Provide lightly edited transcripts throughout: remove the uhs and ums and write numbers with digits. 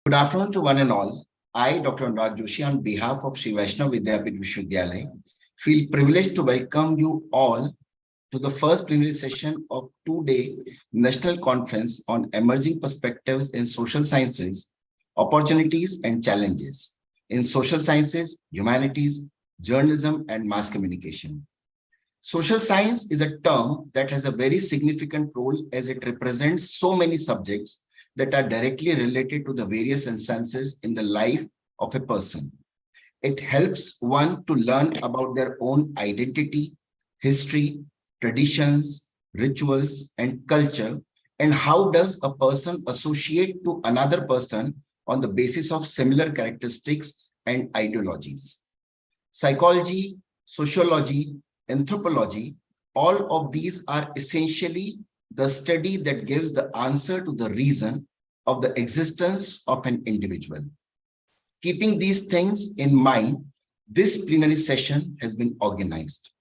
Good afternoon to one and all. I, Dr. Anurag Joshi, on behalf of Sri Vaishnav Vidyapith Vishwavidyalaya, feel privileged to welcome you all to the first plenary session of two-day National Conference on Emerging Perspectives in Social Sciences, Opportunities and Challenges in Social Sciences, Humanities, Journalism, and Mass Communication. Social science is a term that has a very significant role as it represents so many subjects that are directly related to the various instances in the life of a person. It helps one to learn about their own identity, history, traditions, rituals, and culture, and how does a person associate to another person on the basis of similar characteristics and ideologies. Psychology, sociology, anthropology, all of these are essentially the study that gives the answer to the reason of the existence of an individual. Keeping these things in mind, this plenary session has been organized.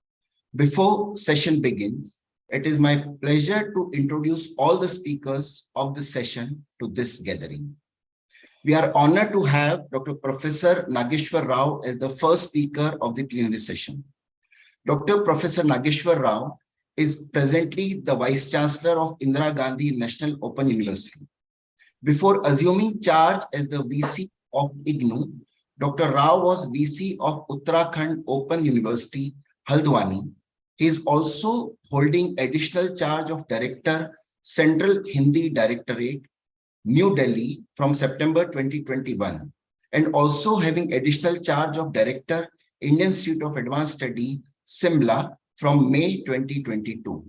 Before session begins, it is my pleasure to introduce all the speakers of the session to this gathering. We are honored to have Dr. Professor Nageshwar Rao as the first speaker of the plenary session. Dr. Professor Nageshwar Rao is presently the Vice Chancellor of Indira Gandhi National Open University. Before assuming charge as the VC of IGNOU, Dr. Rao was VC of Uttarakhand Open University, Haldwani. He is also holding additional charge of Director, Central Hindi Directorate, New Delhi from September 2021, and also having additional charge of Director, Indian Institute of Advanced Study, Simla from May 2022.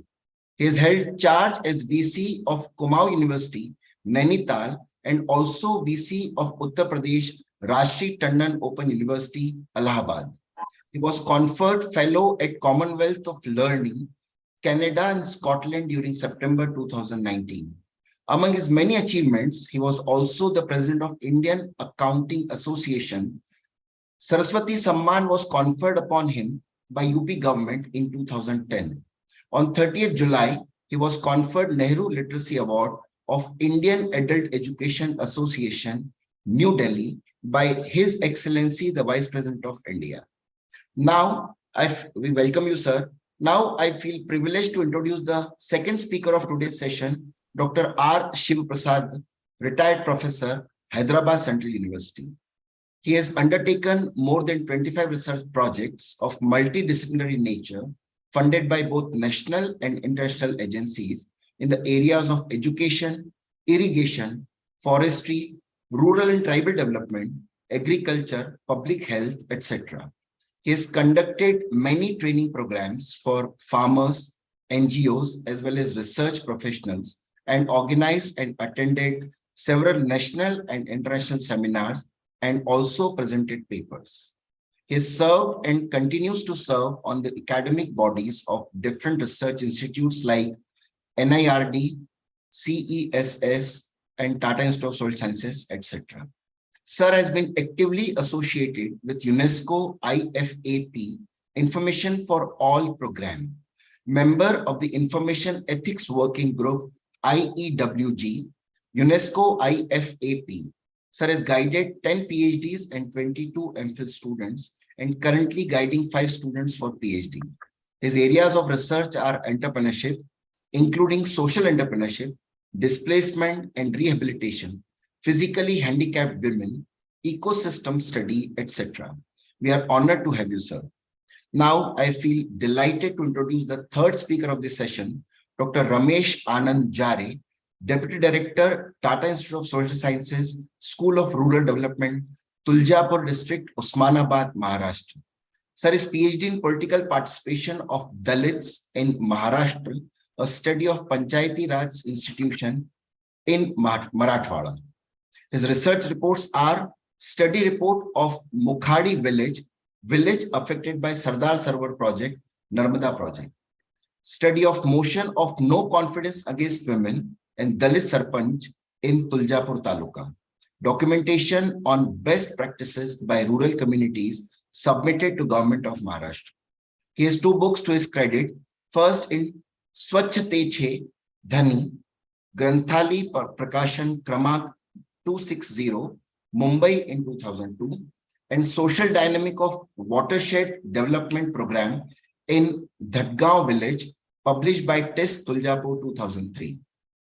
He has held charge as VC of Kumaon University, Nainital, and also VC of Uttar Pradesh, Rashtriya Tandon Open University, Allahabad. He was conferred Fellow at Commonwealth of Learning, Canada and Scotland during September 2019. Among his many achievements, he was also the President of Indian Accounting Association. Saraswati Samman was conferred upon him by UP government in 2010. On 30th July, he was conferred Nehru Literacy Award of Indian Adult Education Association, New Delhi, by His Excellency, the Vice President of India. Now, we welcome you, sir. Now, I feel privileged to introduce the second speaker of today's session, Dr. R. Shiv Prasad, retired professor, Hyderabad Central University. He has undertaken more than 25 research projects of multidisciplinary nature, funded by both national and international agencies in the areas of education, irrigation, forestry, rural and tribal development, agriculture, public health, etc. He has conducted many training programs for farmers, NGOs, as well as research professionals, and organized and attended several national and international seminars and also presented papers. He has served and continues to serve on the academic bodies of different research institutes like NIRD, CESS, and Tata Institute of Social Sciences, etc. Sir has been actively associated with UNESCO IFAP Information for All program, member of the Information Ethics Working Group IEWG, UNESCO IFAP. Sir has guided 10 PhDs and 22 MPhil students and currently guiding 5 students for PhD. His areas of research are entrepreneurship, including social entrepreneurship, displacement and rehabilitation, physically handicapped women, ecosystem study, etc. We are honored to have you, sir. Now, I feel delighted to introduce the third speaker of this session, Dr. Ramesh Anand Jare, Deputy Director, Tata Institute of Social Sciences, School of Rural Development, Tuljapur District, Osmanabad, Maharashtra. Sir is PhD in Political Participation of Dalits in Maharashtra, a study of Panchayati Raj institution in Marathwada. His research reports are study report of Mukhadi village affected by Sardar Sarovar project, Narmada project. Study of motion of no confidence against women and Dalit Sarpanch in Tuljapur Taluka. Documentation on best practices by rural communities submitted to Government of Maharashtra. He has 2 books to his credit. First in Swachhate Che Dhani, Granthali Prakashan Kramak 260, Mumbai in 2002, and Social Dynamic of Watershed Development Program in Udgam village, published by TIS Tuljapur 2003.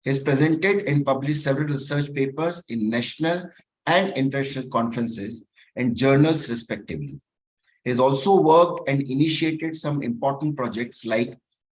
He has presented and published several research papers in national and international conferences and journals respectively. He has also worked and initiated some important projects like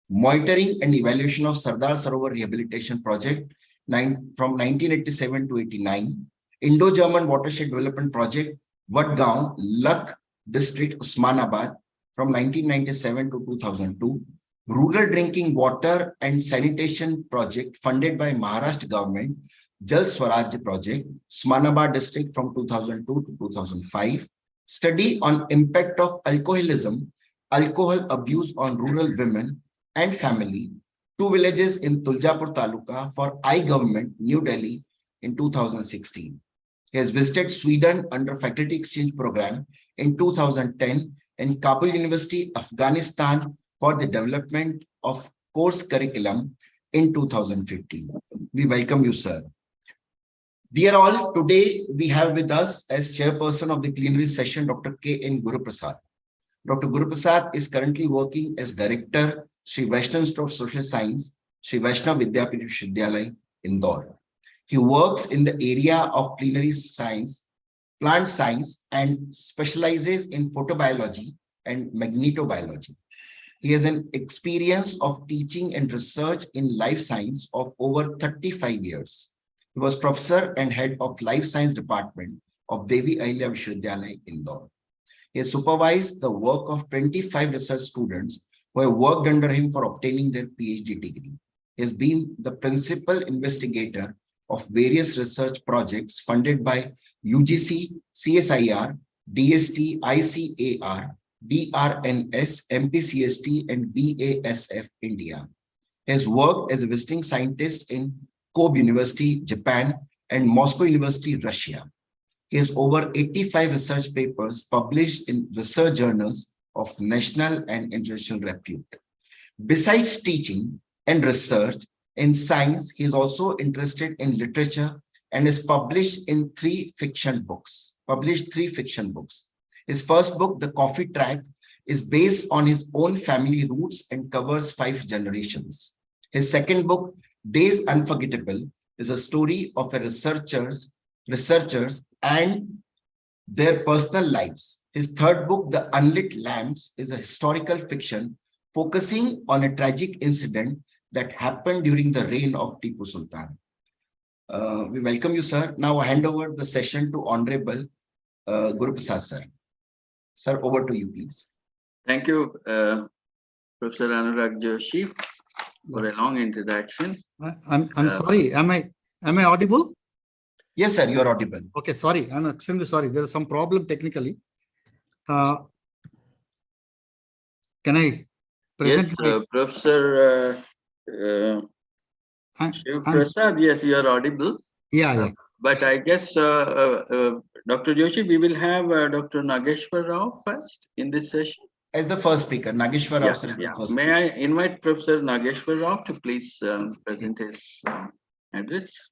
monitoring and evaluation of Sardar Sarovar Rehabilitation Project from 1987 to 89, Indo-German Watershed Development Project, Udgam, Lakh District, Osmanabad from 1997 to 2002, Rural Drinking Water and Sanitation Project funded by Maharashtra government, Jal Swaraj Project, Osmanabad District from 2002 to 2005, study on impact of alcoholism, alcohol abuse on rural women and family, 2 villages in Tuljapur Taluka for I-Government, New Delhi in 2016. He has visited Sweden under faculty exchange program in 2010 and Kabul University, Afghanistan for the development of course curriculum in 2015. We welcome you, sir. Dear all, today we have with us as chairperson of the plenary session, Dr. K.N. Guruprasad. Dr. Guruprasad is currently working as director, Sri Vaishnav Institute of Social Science, Sri Vaishnav Vidyapith Vishwavidyalaya, Indore. He works in the area of plenary science, plant science, and specializes in photobiology and magnetobiology. He has an experience of teaching and research in life science of over 35 years. He was professor and head of life science department of Devi Ahilya Vishwavidyalaya, Indore. He has supervised the work of 25 research students who have worked under him for obtaining their PhD degree. He has been the principal investigator of various research projects funded by UGC, CSIR, DST, ICAR, DRNS, MPCST, and BASF India. He has worked as a visiting scientist in Kobe University, Japan, and Moscow University, Russia. He has over 85 research papers published in research journals of national and international repute. Besides teaching and research in science, he is also interested in literature and has published 3 fiction books. His first book, The Coffee Track, is based on his own family roots and covers 5 generations. His second book, Days Unforgettable, is a story of a researchers and their personal lives. His third book, The Unlit Lamps, is a historical fiction focusing on a tragic incident that happened during the reign of Tipu Sultan. We welcome you, sir. Now I hand over the session to Honorable Guruprasad, sir. Sir, over to you, please. Thank you, Professor Anurag Joshi, for a long introduction. I'm sorry. Am I audible? Yes, sir. You are audible. Okay. Sorry. I'm extremely sorry. There is some problem technically. Can I present? Yes, Professor Shiv Prasad. Yes, you are audible. Yeah. But I guess, Dr. Joshi, we will have Dr. Nageshwar Rao first in this session. As the first speaker, Nageshwar Rao, sir, is the first speaker. May I invite Professor Nageshwar Rao to please present his address?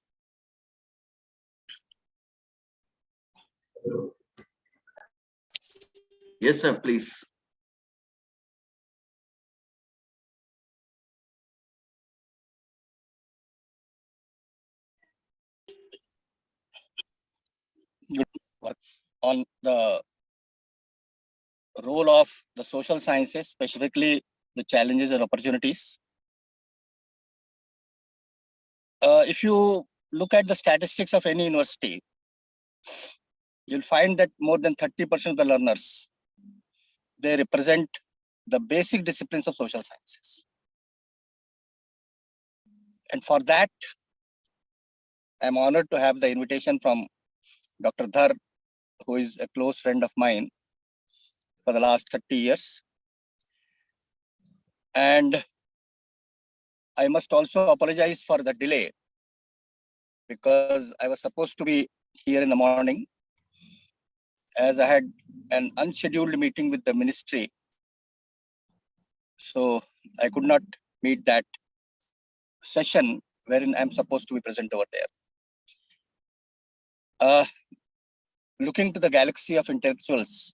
Yes, sir, please. On the role of the social sciences, specifically the challenges and opportunities. If you look at the statistics of any university, you'll find that more than 30% of the learners, they represent the basic disciplines of social sciences. And for that, I'm honored to have the invitation from Dr. Dhar, who is a close friend of mine for the last 30 years. And I must also apologize for the delay because I was supposed to be here in the morning as I had an unscheduled meeting with the ministry. So I could not meet that session wherein I'm supposed to be present over there. looking to the galaxy of intellectuals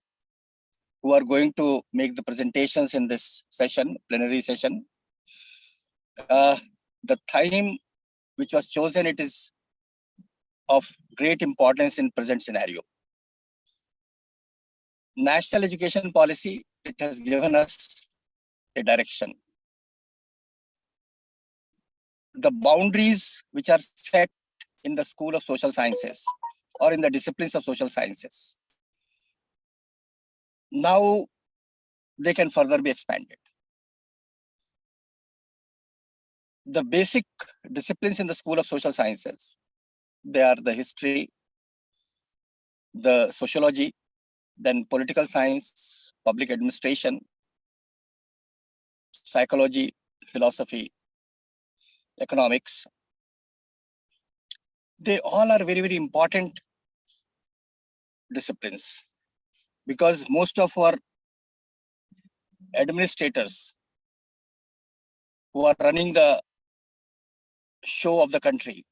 who are going to make the presentations in this session, plenary session, the theme which was chosen, it is of great importance in present scenario. National education policy, it has given us a direction. The boundaries which are set in the School of Social Sciences or in the disciplines of social sciences, now they can further be expanded. The basic disciplines in the School of Social Sciences, they are the history, the sociology, then political science, public administration, psychology, philosophy, economics. They all are very, very important disciplines because most of our administrators who are running the show of the country,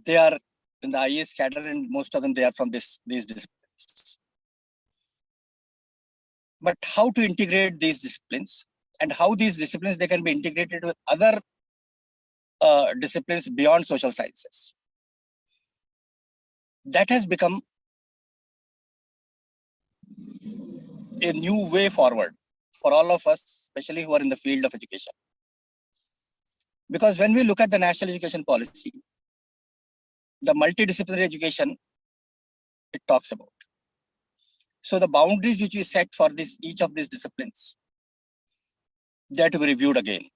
they are in the IAS cadre and most of them, they are from these disciplines. But how to integrate these disciplines and how these disciplines, they can be integrated with other disciplines beyond social sciences. That has become a new way forward for all of us, especially who are in the field of education. Because when we look at the national education policy, the multidisciplinary education, it talks about. So the boundaries which we set for this, each of these disciplines, they have to be reviewed again.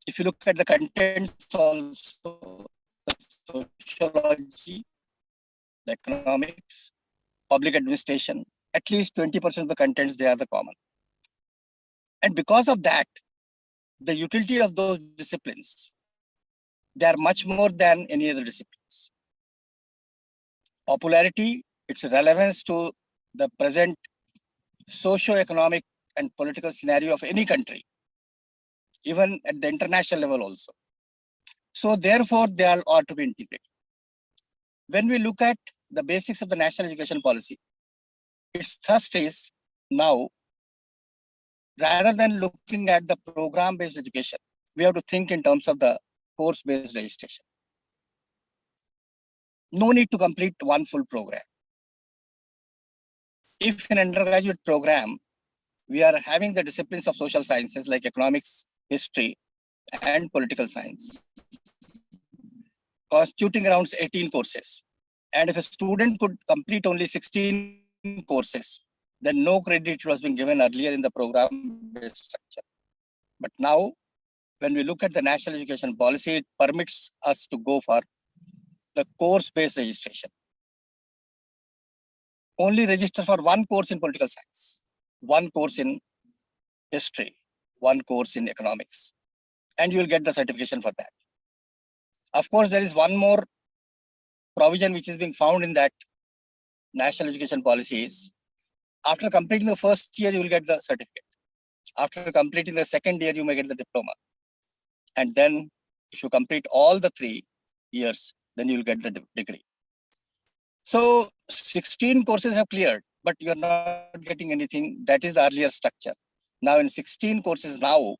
If you look at the contents also, the sociology, the economics, public administration, at least 20% of the contents, they are the common. And because of that, the utility of those disciplines, they are much more than any other disciplines. Popularity, its relevance to the present socio-economic and political scenario of any country, even at the international level also. So therefore, they all ought to be integrated. When we look at the basics of the national education policy, its thrust is now, rather than looking at the program-based education, we have to think in terms of the course-based registration. No need to complete one full program. If in undergraduate program, we are having the disciplines of social sciences like economics, history, and political science, constituting around 18 courses. And if a student could complete only 16 courses, then no credit was being given earlier in the program-based structure. But now, when we look at the national education policy, it permits us to go for the course-based registration. Only register for one course in political science, one course in history, one course in economics, and you will get the certification for that. Of course, there is one more provision which is being found in that national education policy is, after completing the first year, you will get the certificate. After completing the second year, you may get the diploma. And then if you complete all the 3 years, then you will get the degree. So 16 courses have cleared, but you're not getting anything. That is the earlier structure. Now in 16 courses now,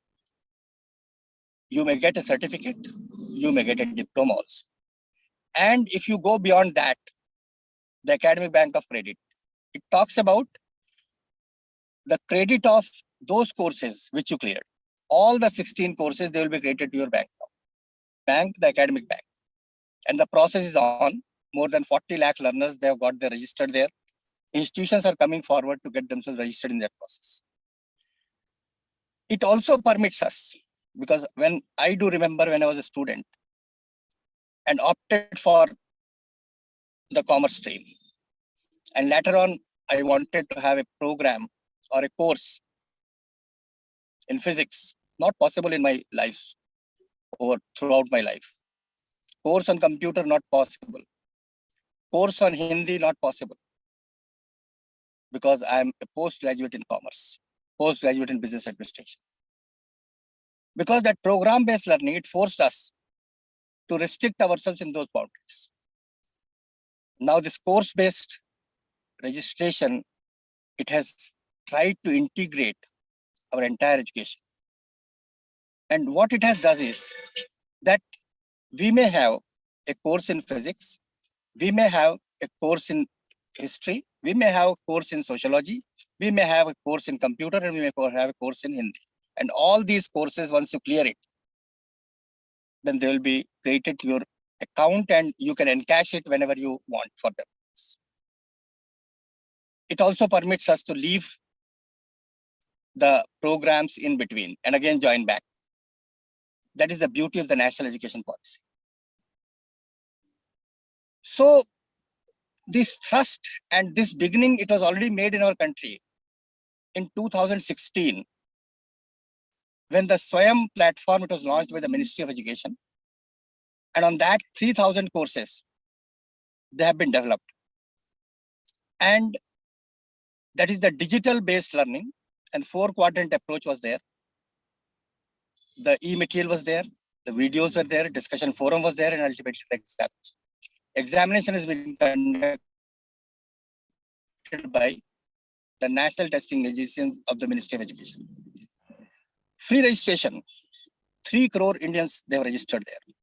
you may get a certificate, you may get a diploma also. And if you go beyond that, the Academic Bank of Credit, it talks about the credit of those courses which you cleared. All the 16 courses, they will be credited to your bank account. Bank, the academic bank. And the process is on. More than 40 lakh learners, they have got their registered there. Institutions are coming forward to get themselves registered in that process. It also permits us, because when I do remember when I was a student and opted for the commerce stream, and later on, I wanted to have a program or a course in physics, not possible in my life or throughout my life. Course on computer, not possible. Course on Hindi, not possible. Because I am a postgraduate in commerce, postgraduate in business administration. Because that program-based learning, it forced us to restrict ourselves in those boundaries. Now this course-based registration, it has tried to integrate our entire education. And what it has done is that we may have a course in physics, we may have a course in history, we may have a course in sociology, we may have a course in computer, and we may have a course in Hindi. And all these courses, once you clear it, then they will be created to your account and you can encash it whenever you want for them. It also permits us to leave the programs in between and again join back. That is the beauty of the national education policy. So this thrust and this beginning, it was already made in our country in 2016, when the Swayam platform, it was launched by the Ministry of Education. And on that, 3,000 courses, they have been developed. And that is the digital-based learning, and 4-quadrant approach was there. The e-material was there, the videos were there, discussion forum was there, and ultimately the examination. Examination has been conducted by the National Testing Agency of the Ministry of Education. Free registration, 3 crore Indians, they have registered there.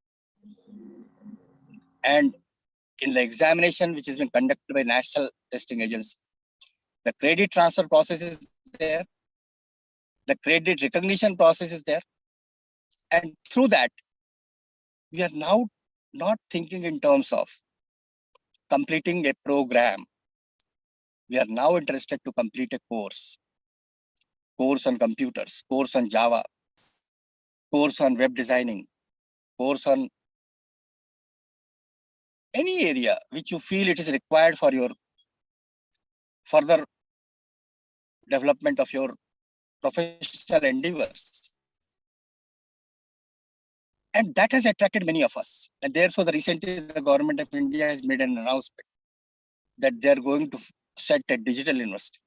And in the examination, which has been conducted by National Testing Agency, the credit transfer process is there, the credit recognition process is there. And through that, we are now not thinking in terms of completing a program. We are now interested to complete a course on computers, course on Java, course on web designing, course on any area which you feel it is required for your further development of your professional endeavors. And that has attracted many of us. And therefore, recently the government of India has made an announcement that they are going to set a digital university,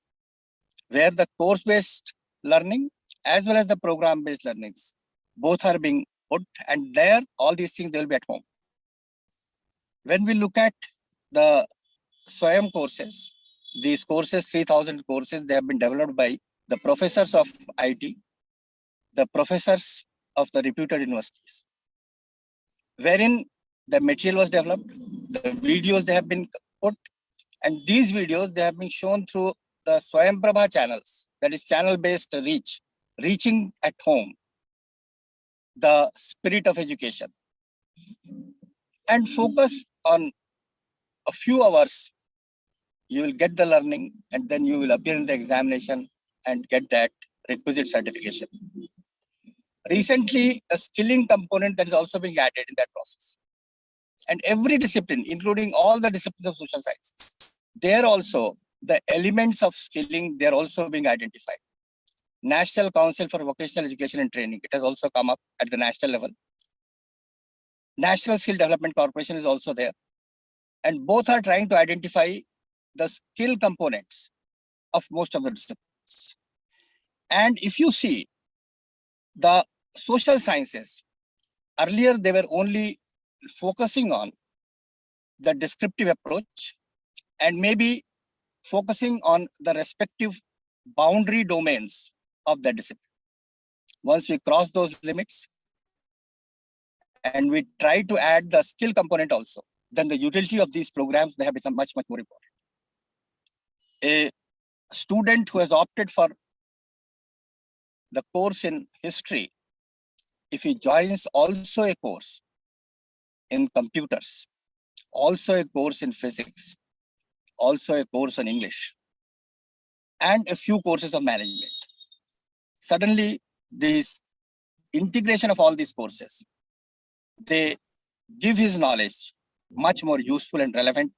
where the course-based learning as well as the program-based learnings, both are being put, and there all these things, they will be at home. When we look at the Swayam courses, these courses, 3,000 courses, they have been developed by the professors of IT, the professors of the reputed universities, wherein the material was developed, the videos they have been put, and these videos, they have been shown through the Swayam Prabha channels, that is channel-based reach, reaching at home, the spirit of education, and focus on a few hours. You will get the learning, and then you will appear in the examination and get that requisite certification. Recently, a skilling component that is also being added in that process. And every discipline, including all the disciplines of social sciences, there also the elements of skilling, they're also being identified. National Council for Vocational Education and Training, it has also come up at the national level. National Skill Development Corporation is also there. And both are trying to identify the skill components of most of the disciplines. And if you see the social sciences, earlier they were only focusing on the descriptive approach and maybe focusing on the respective boundary domains of the discipline. Once we cross those limits and we try to add the skill component also, then the utility of these programs, they have become much, much more important. A student who has opted for the course in history, if he joins also a course in computers, also a course in physics, also a course on English, and a few courses of management, suddenly this integration of all these courses, they give his knowledge much more useful and relevant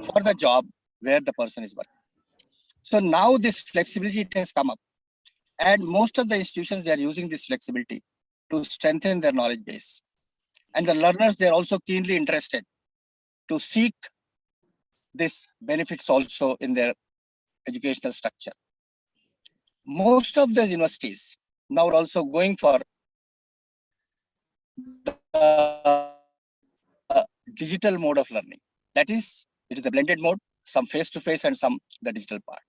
for the job where the person is working. So now this flexibility, it has come up, and most of the institutions, they are using this flexibility to strengthen their knowledge base. And the learners, they're also keenly interested to seek this benefits also in their educational structure. Most of the universities now are also going for the digital mode of learning. That is, it is a blended mode, some face-to-face and some the digital part.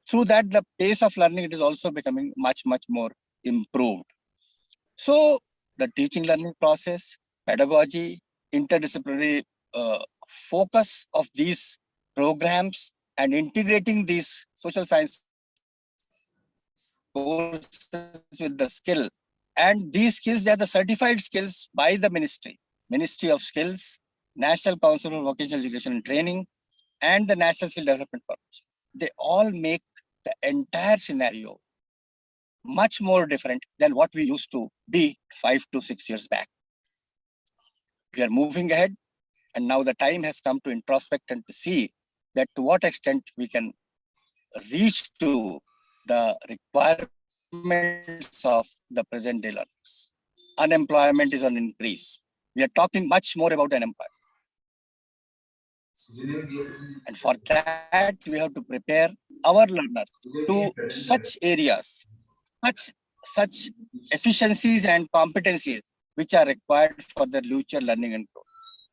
Through that, the pace of learning, it is also becoming much, much more improved. So the teaching learning process, pedagogy, interdisciplinary focus of these programs and integrating these social science courses with the skill. And these skills, they are the certified skills by the Ministry of Skills, National Council for Vocational Education and Training, and the National Skill Development Corporation. They all make the entire scenario much more different than what we used to be 5 to 6 years back. We are moving ahead, and now the time has come to introspect and to see that to what extent we can reach to the requirements of the present day learners. Unemployment is on increase. We are talking much more about unemployment. And for that, we have to prepare our learners to such areas, such efficiencies and competencies which are required for their future learning and growth.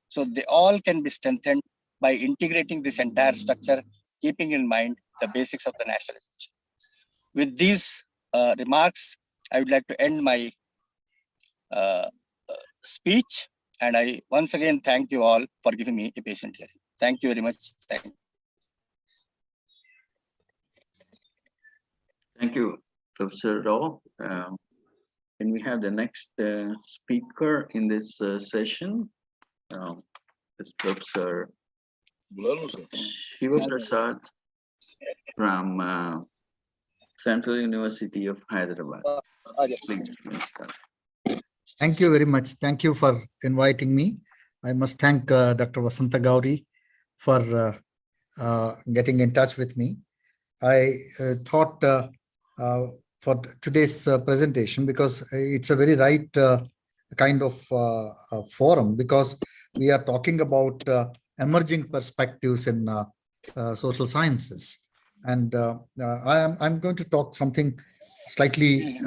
So they all can be strengthened by integrating this entire structure, keeping in mind the basics of the national education. With these remarks, I would like to end my speech, and I once again thank you all for giving me a patient hearing. Thank you very much. Thank you, Professor Rao. Can we have the next speaker in this session? Is Professor Shiva Prasad from Central University of Hyderabad. Please start. Thank you very much. Thank you for inviting me. I must thank Dr. Vasanta Gauri for getting in touch with me. I thought for today's presentation, because it's a very right kind of forum, because we are talking about emerging perspectives in social sciences. And I'm going to talk something slightly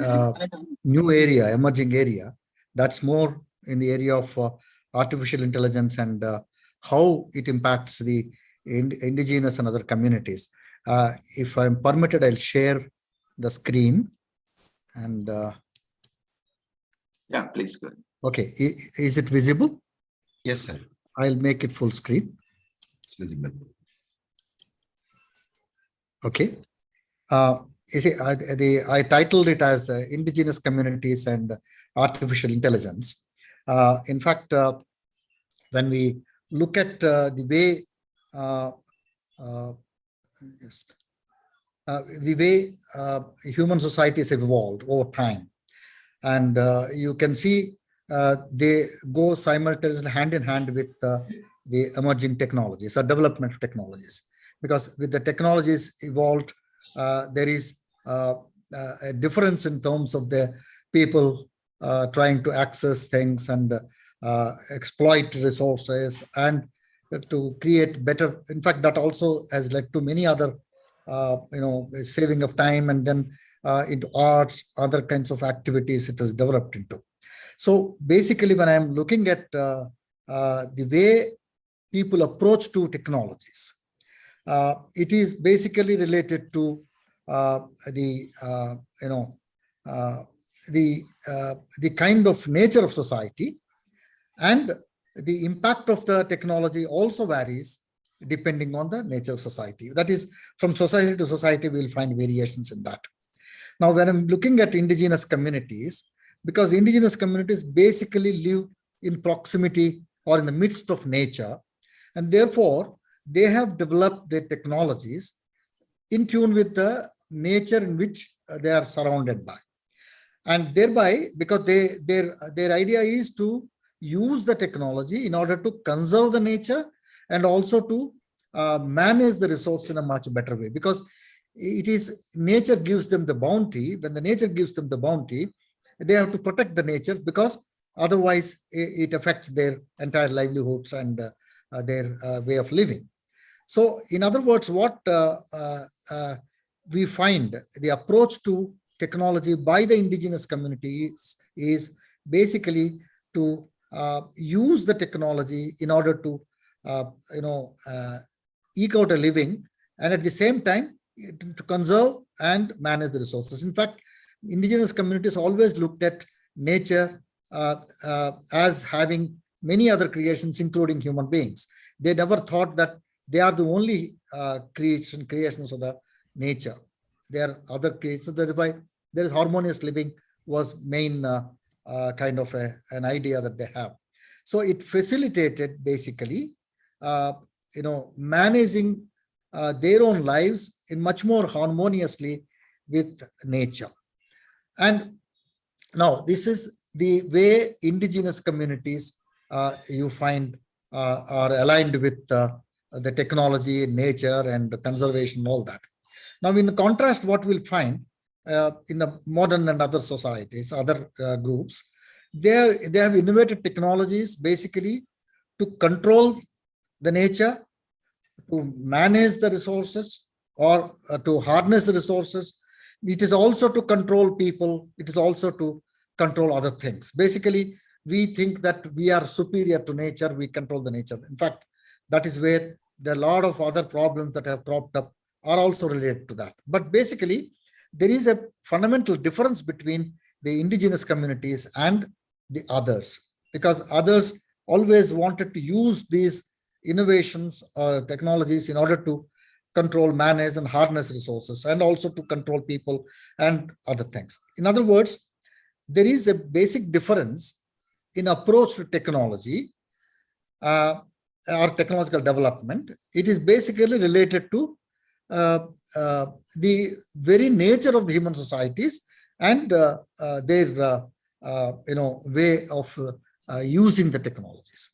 new area, emerging area, that's more in the area of artificial intelligence and how it impacts the indigenous and other communities. If I'm permitted, I'll share the screen. And yeah, please go ahead. Okay, is it visible? Yes, sir. I'll make it full screen. It's visible. Okay. You see, I titled it as Indigenous Communities and Artificial Intelligence. In fact, when we look at the way human societies have evolved over time, and you can see they go simultaneously hand in hand with the emerging technologies or development of technologies. Because with the technologies evolved, there is a difference in terms of the people trying to access things and exploit resources and to create better. In fact, that also has led to many other, saving of time, and then into arts, other kinds of activities it has developed into. So basically, when I'm looking at the way people approach to technologies, it is basically related to the kind of nature of society, and the impact of the technology also varies depending on the nature of society. That is, from society to society, we'll find variations in that. Now, when I'm looking at indigenous communities, because indigenous communities basically live in proximity or in the midst of nature, and therefore they have developed their technologies in tune with the nature in which they are surrounded by. And thereby, because their idea is to use the technology in order to conserve the nature and also to manage the resource in a much better way, because it is nature gives them the bounty. When the nature gives them the bounty, they have to protect the nature, because otherwise it affects their entire livelihoods and their way of living. So in other words, what we find the approach to technology by the indigenous communities is basically to use the technology in order to, eke out a living, and at the same time to conserve and manage the resources. In fact, indigenous communities always looked at nature as having many other creations, including human beings. They never thought that they are the only creations of the nature. There are other creations. That is why there is harmonious living was main kind of an idea that they have. So it facilitated basically, managing their own lives in much more harmoniously with nature. And now this is the way indigenous communities you find are aligned with the technology, nature, and conservation, all that. Now, in contrast, what we'll find in the modern and other societies, other groups, they have innovated technologies basically to control the nature, to manage the resources, or to harness the resources. It is also to control people. It is also to control other things. Basically, we think that we are superior to nature. We control the nature. In fact, that is where there are a lot of other problems that have cropped up are also related to that. But basically, there is a fundamental difference between the indigenous communities and the others, because others always wanted to use these innovations or technologies in order to control, manage, and harness resources, and also to control people and other things. In other words, there is a basic difference in approach to technology or technological development. It is basically related to the very nature of the human societies and their way of using the technologies.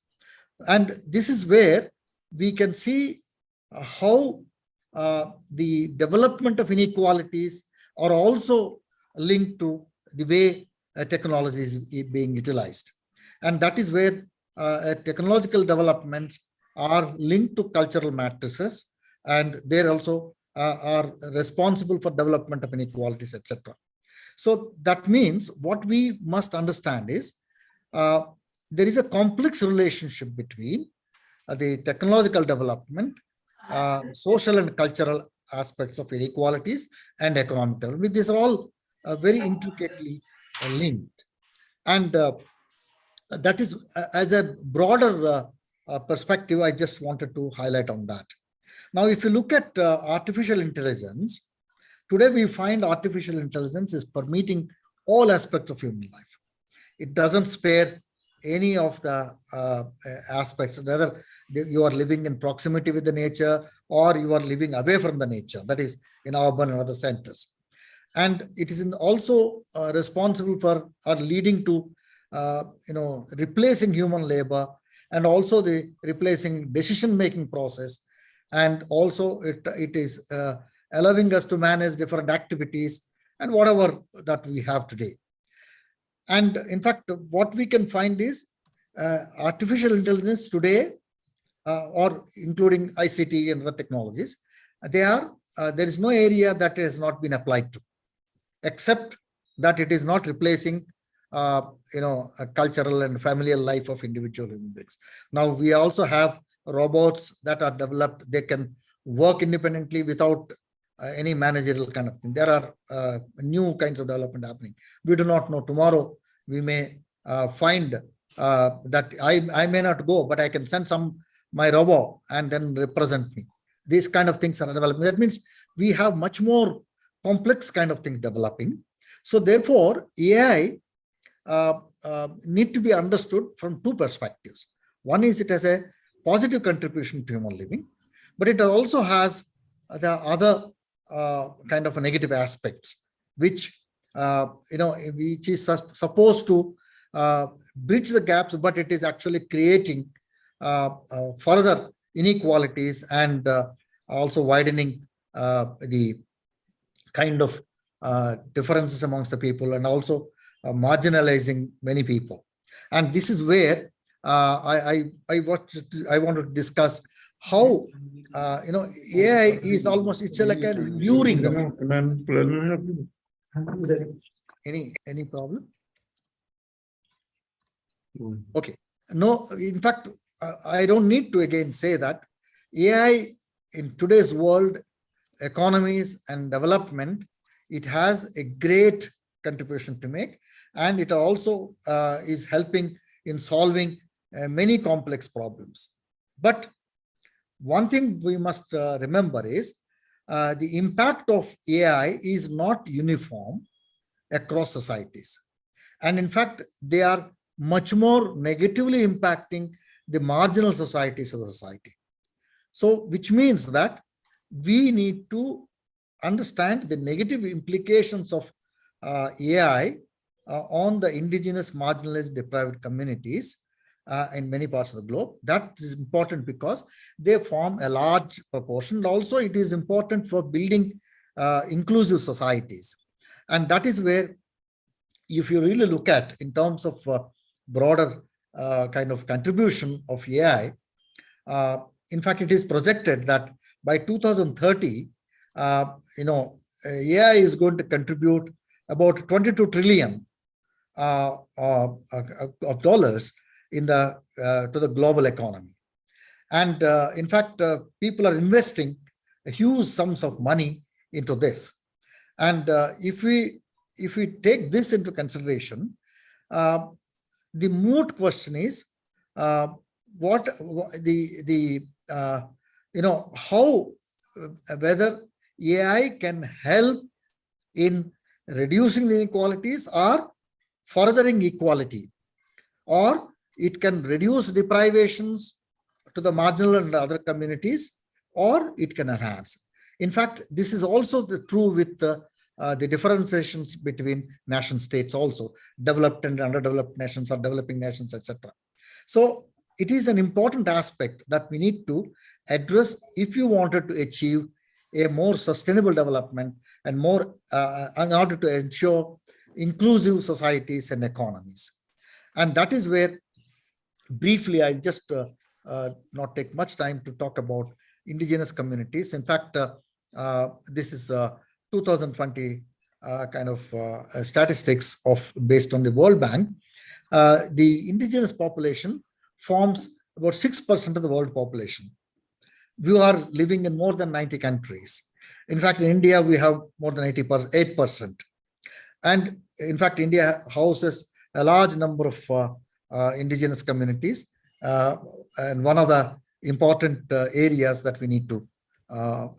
And this is where we can see how the development of inequalities are also linked to the way technology is being utilized. And that is where technological developments are linked to cultural matrices, and they also are responsible for development of inequalities, etc. So that means what we must understand is there is a complex relationship between the technological development, social and cultural aspects of inequalities, and economic development. These are all very intricately linked. And that is, as a broader perspective, I just wanted to highlight on that. Now, if you look at artificial intelligence, today we find artificial intelligence is permeating all aspects of human life. It doesn't spare any of the aspects, whether you are living in proximity with the nature or you are living away from the nature, that is in urban and other centers. And it is also responsible for or leading to replacing human labor, and also the replacing decision-making process. And also it is allowing us to manage different activities and whatever that we have today. And in fact, what we can find is artificial intelligence today, or including ICT and other technologies, there is no area that has not been applied to, except that it is not replacing a cultural and familial life of individual human beings. Now, we also have robots that are developed. They can work independently without any managerial kind of thing. There are new kinds of development happening. We do not know. Tomorrow, we may find that I may not go, but I can send my robot and then represent me. These kind of things are developing. That means we have much more complex kind of things developing. So therefore, AI need to be understood from two perspectives. One is it has a positive contribution to human living, but it also has the other kind of negative aspects, which which is supposed to bridge the gaps, but it is actually creating further inequalities and also widening the kind of differences amongst the people, and also marginalizing many people. And this is where I want to discuss how AI is almost, it's like a luring. Any problem? Okay. No, in fact, I don't need to again say that AI in today's world, economies and development, it has a great contribution to make, and it also is helping in solving many complex problems. But one thing we must remember is the impact of AI is not uniform across societies. And in fact, they are much more negatively impacting the marginal societies of the society. So, which means that we need to understand the negative implications of AI on the indigenous, marginalized, deprived communities in many parts of the globe. That is important because they form a large proportion. Also, it is important for building inclusive societies. And that is where, if you really look at in terms of broader kind of contribution of AI, in fact, it is projected that by 2030, AI is going to contribute about 22 trillion of dollars in the to the global economy. And in fact, people are investing huge sums of money into this. And if we take this into consideration, the moot question is how whether AI can help in reducing the inequalities or furthering equality, or it can reduce deprivations to the marginal and other communities, or it can enhance. In fact, this is also true with the differentiations between nation states also, developed and underdeveloped nations or developing nations, etc. So it is an important aspect that we need to address if you wanted to achieve a more sustainable development and more in order to ensure inclusive societies and economies. And that is where briefly I just not take much time to talk about indigenous communities. In fact, this is 2020 kind of statistics based on the World Bank. The indigenous population forms about 6% of the world population. We are living in more than 90 countries. In fact, in India, we have more than 8%. And in fact, India houses a large number of indigenous communities. And one of the important areas that we need to,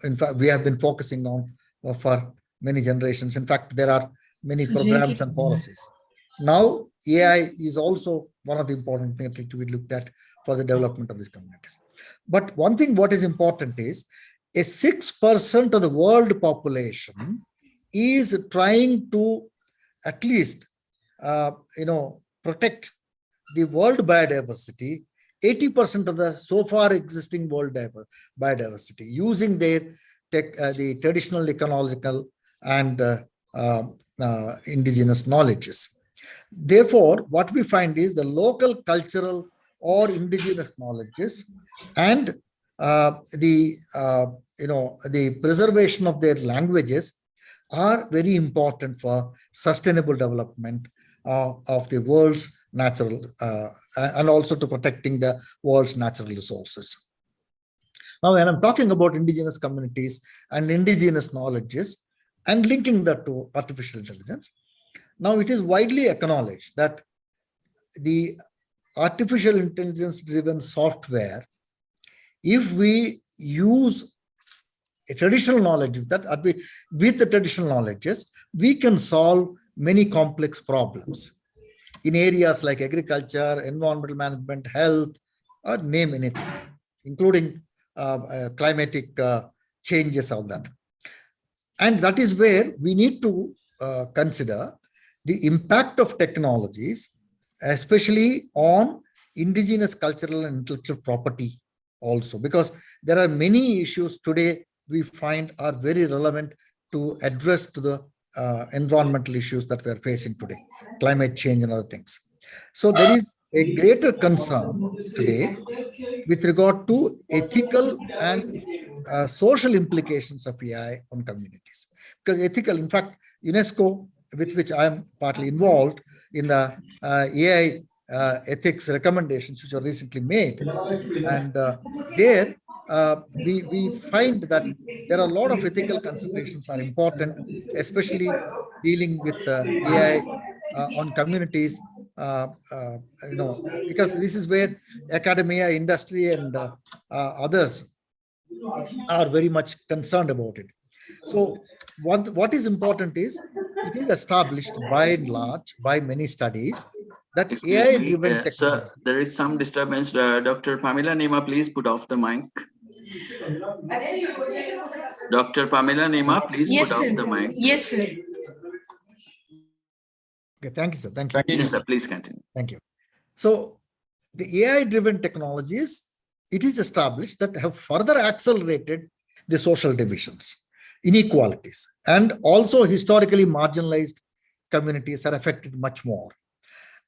in fact, we have been focusing on for many generations. In fact, there are many programs and policies. Now, AI is also one of the important things to be looked at for the development of these communities. But one thing what is important is a 6% of the world population is trying to at least, protect the world biodiversity, 80% of the so far existing world biodiversity, using their the traditional ecological and indigenous knowledges. Therefore, what we find is the local cultural or indigenous knowledges and the preservation of their languages are very important for sustainable development of the world's natural and also to protecting the world's natural resources. Now, when I'm talking about indigenous communities and indigenous knowledges and linking that to artificial intelligence, now it is widely acknowledged that the artificial intelligence driven software, if we use a traditional knowledge with the traditional knowledges, we can solve many complex problems in areas like agriculture, environmental management, health, or name anything, including climatic changes, all that. And that is where we need to consider the impact of technologies, especially on indigenous cultural and intellectual property also, because there are many issues today we find are very relevant to address to the environmental issues that we are facing today, climate change and other things. So there is a greater concern today with regard to ethical and social implications of AI on communities. Because ethical, in fact, UNESCO, with which I am partly involved in the AI ethics recommendations which were recently made. And there we find that there are a lot of ethical considerations are important, especially dealing with AI on communities, because this is where academia, industry, and others are very much concerned about it. So what is important is it is established by and large by many studies that Excuse AI me, driven technology. sir, there is some disturbance. Dr. Pamela Nima, please put off the mic. Dr. Pamela Nima, please Yes, put off sir. the mic. Yes, sir. Okay, thank you, sir. Thank you. Yes, sir, please continue. Thank you. So the AI driven technologies, it is established that have further accelerated the social divisions, inequalities, and also historically marginalized communities are affected much more.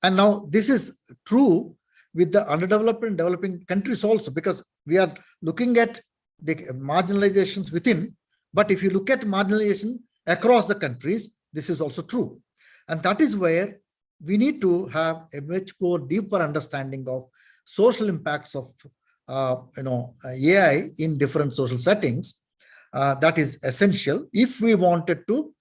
And now this is true with the underdeveloped and developing countries also, because we are looking at the marginalizations within, but if you look at marginalization across the countries, this is also true. And that is where we need to have a much more deeper understanding of social impacts of AI in different social settings. That is essential if we wanted to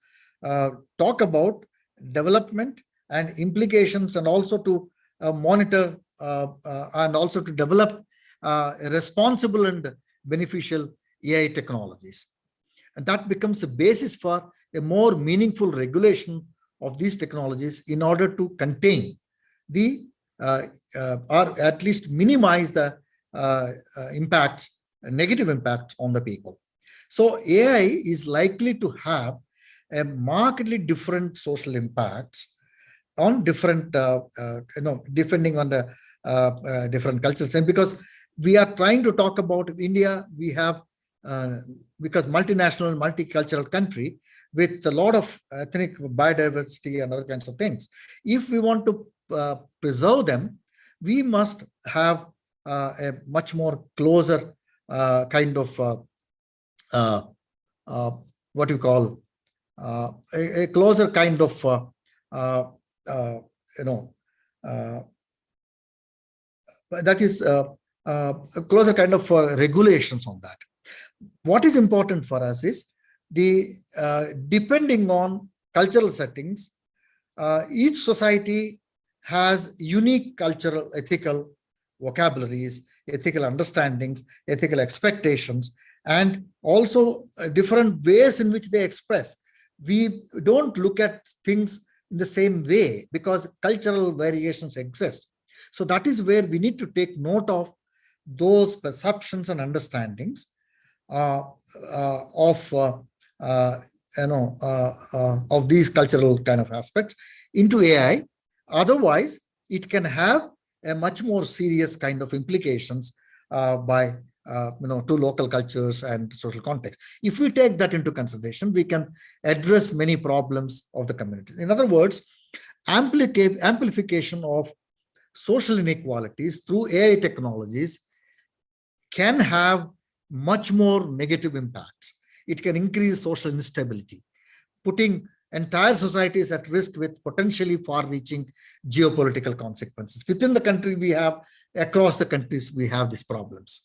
talk about development and implications, and also to monitor and also to develop responsible and beneficial AI technologies. And that becomes a basis for a more meaningful regulation of these technologies in order to contain the or at least minimize the impacts, negative impacts on the people. So AI is likely to have a markedly different social impacts on different, depending on the different cultures. And because we are trying to talk about India, we have, because multinational, multicultural country with a lot of ethnic biodiversity and other kinds of things. If we want to preserve them, we must have a much more closer kind of what you call a closer kind of that is a closer kind of regulations on that. What is important for us is the depending on cultural settings, each society has unique cultural, ethical vocabularies, ethical understandings, ethical expectations, and also different ways in which they express. We don't look at things in the same way because cultural variations exist. So that is where we need to take note of those perceptions and understandings of these cultural kind of aspects into AI. Otherwise, it can have a much more serious kind of implications by to local cultures and social context. If we take that into consideration, we can address many problems of the community. In other words, amplification of social inequalities through AI technologies can have much more negative impacts. It can increase social instability, putting entire societies at risk with potentially far-reaching geopolitical consequences. Within the country, we have, across the countries, we have these problems.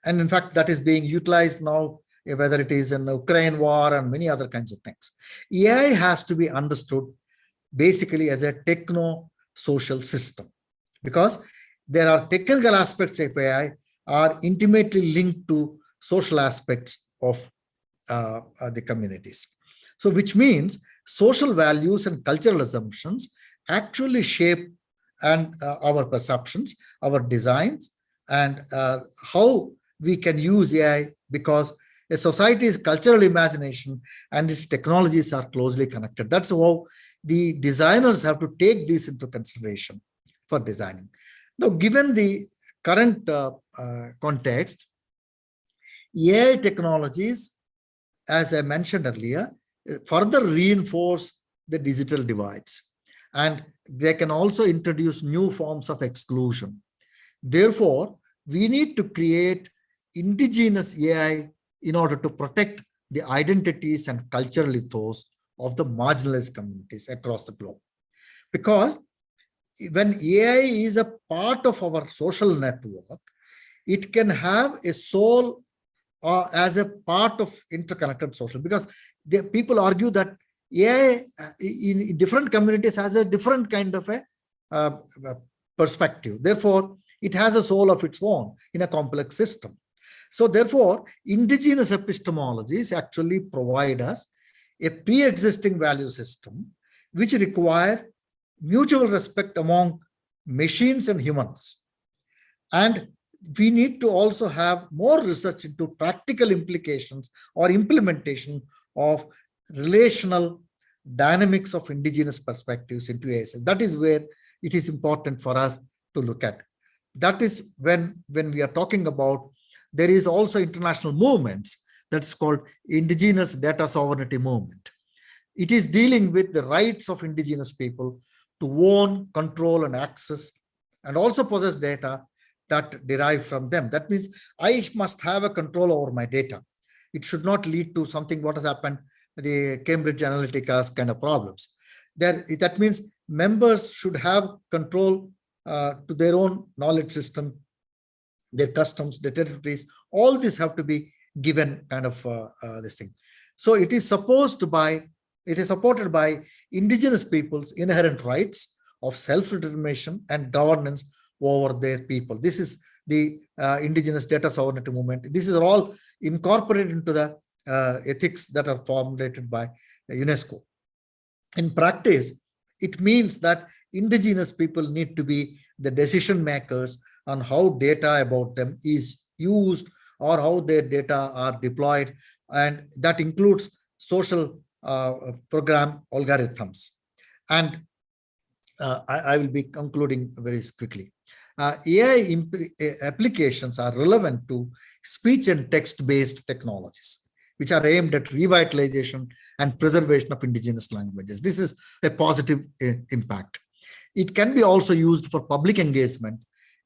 And in fact, that is being utilized now, whether it is in the Ukraine war and many other kinds of things. AI has to be understood basically as a techno-social system, because there are technical aspects of AI are intimately linked to social aspects of the communities. So which means social values and cultural assumptions actually shape and our perceptions, our designs, and how we can use AI, because a society's cultural imagination and its technologies are closely connected. That's how the designers have to take this into consideration for designing. Now, given the current context, AI technologies, as I mentioned earlier, further reinforce the digital divides, and they can also introduce new forms of exclusion. Therefore, we need to create indigenous AI in order to protect the identities and cultural ethos of the marginalized communities across the globe. Because when AI is a part of our social network, it can have a soul as a part of interconnected social, because people argue that AI in different communities has a different kind of a perspective. Therefore, it has a soul of its own in a complex system. So therefore, indigenous epistemologies actually provide us a pre-existing value system which require mutual respect among machines and humans. And we need to also have more research into practical implications or implementation of relational dynamics of indigenous perspectives into AI. That is where it is important for us to look at. That is when we are talking about, there is also international movements that's called indigenous data sovereignty movement. It is dealing with the rights of indigenous people to own, control, and access, and also possess data that derive from them. That means I must have a control over my data. It should not lead to something what has happened, the Cambridge Analytica's kind of problems. That means members should have control to their own knowledge system, their customs, their territories. All this have to be given kind of this thing. So it is supported by indigenous people's inherent rights of self-determination and governance over their people. This is the indigenous data sovereignty movement. This is all incorporated into the ethics that are formulated by UNESCO. In practice, it means that indigenous people need to be the decision makers on how data about them is used or how their data are deployed, and that includes social program algorithms. And I will be concluding very quickly. AI applications are relevant to speech and text-based technologies, which are aimed at revitalization and preservation of indigenous languages. This is a positive impact. It can be also used for public engagement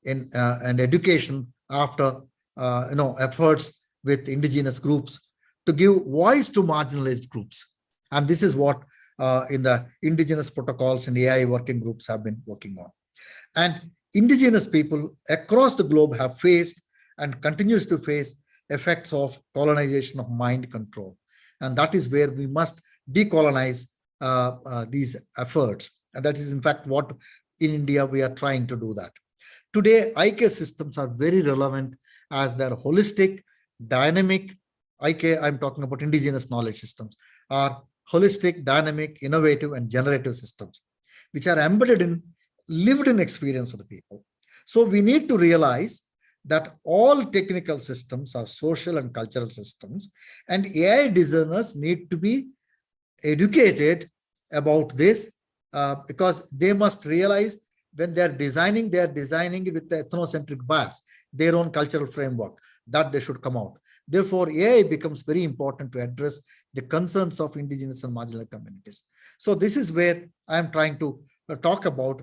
in and education after efforts with indigenous groups to give voice to marginalized groups. And this is what in the indigenous protocols and AI working groups have been working on. And indigenous people across the globe have faced and continues to face effects of colonization of mind control. And that is where we must decolonize these efforts. And that is in fact what in India we are trying to do that. Today, IK systems are very relevant as their holistic, dynamic, IK, I'm talking about indigenous knowledge systems, are holistic, dynamic, innovative, and generative systems, which are embedded in lived-in experience of the people. So we need to realize that all technical systems are social and cultural systems, and AI designers need to be educated about this because they must realize when they are designing it with the ethnocentric bias, their own cultural framework, that they should come out. Therefore, AI becomes very important to address the concerns of indigenous and marginal communities. So this is where I am trying to talk about,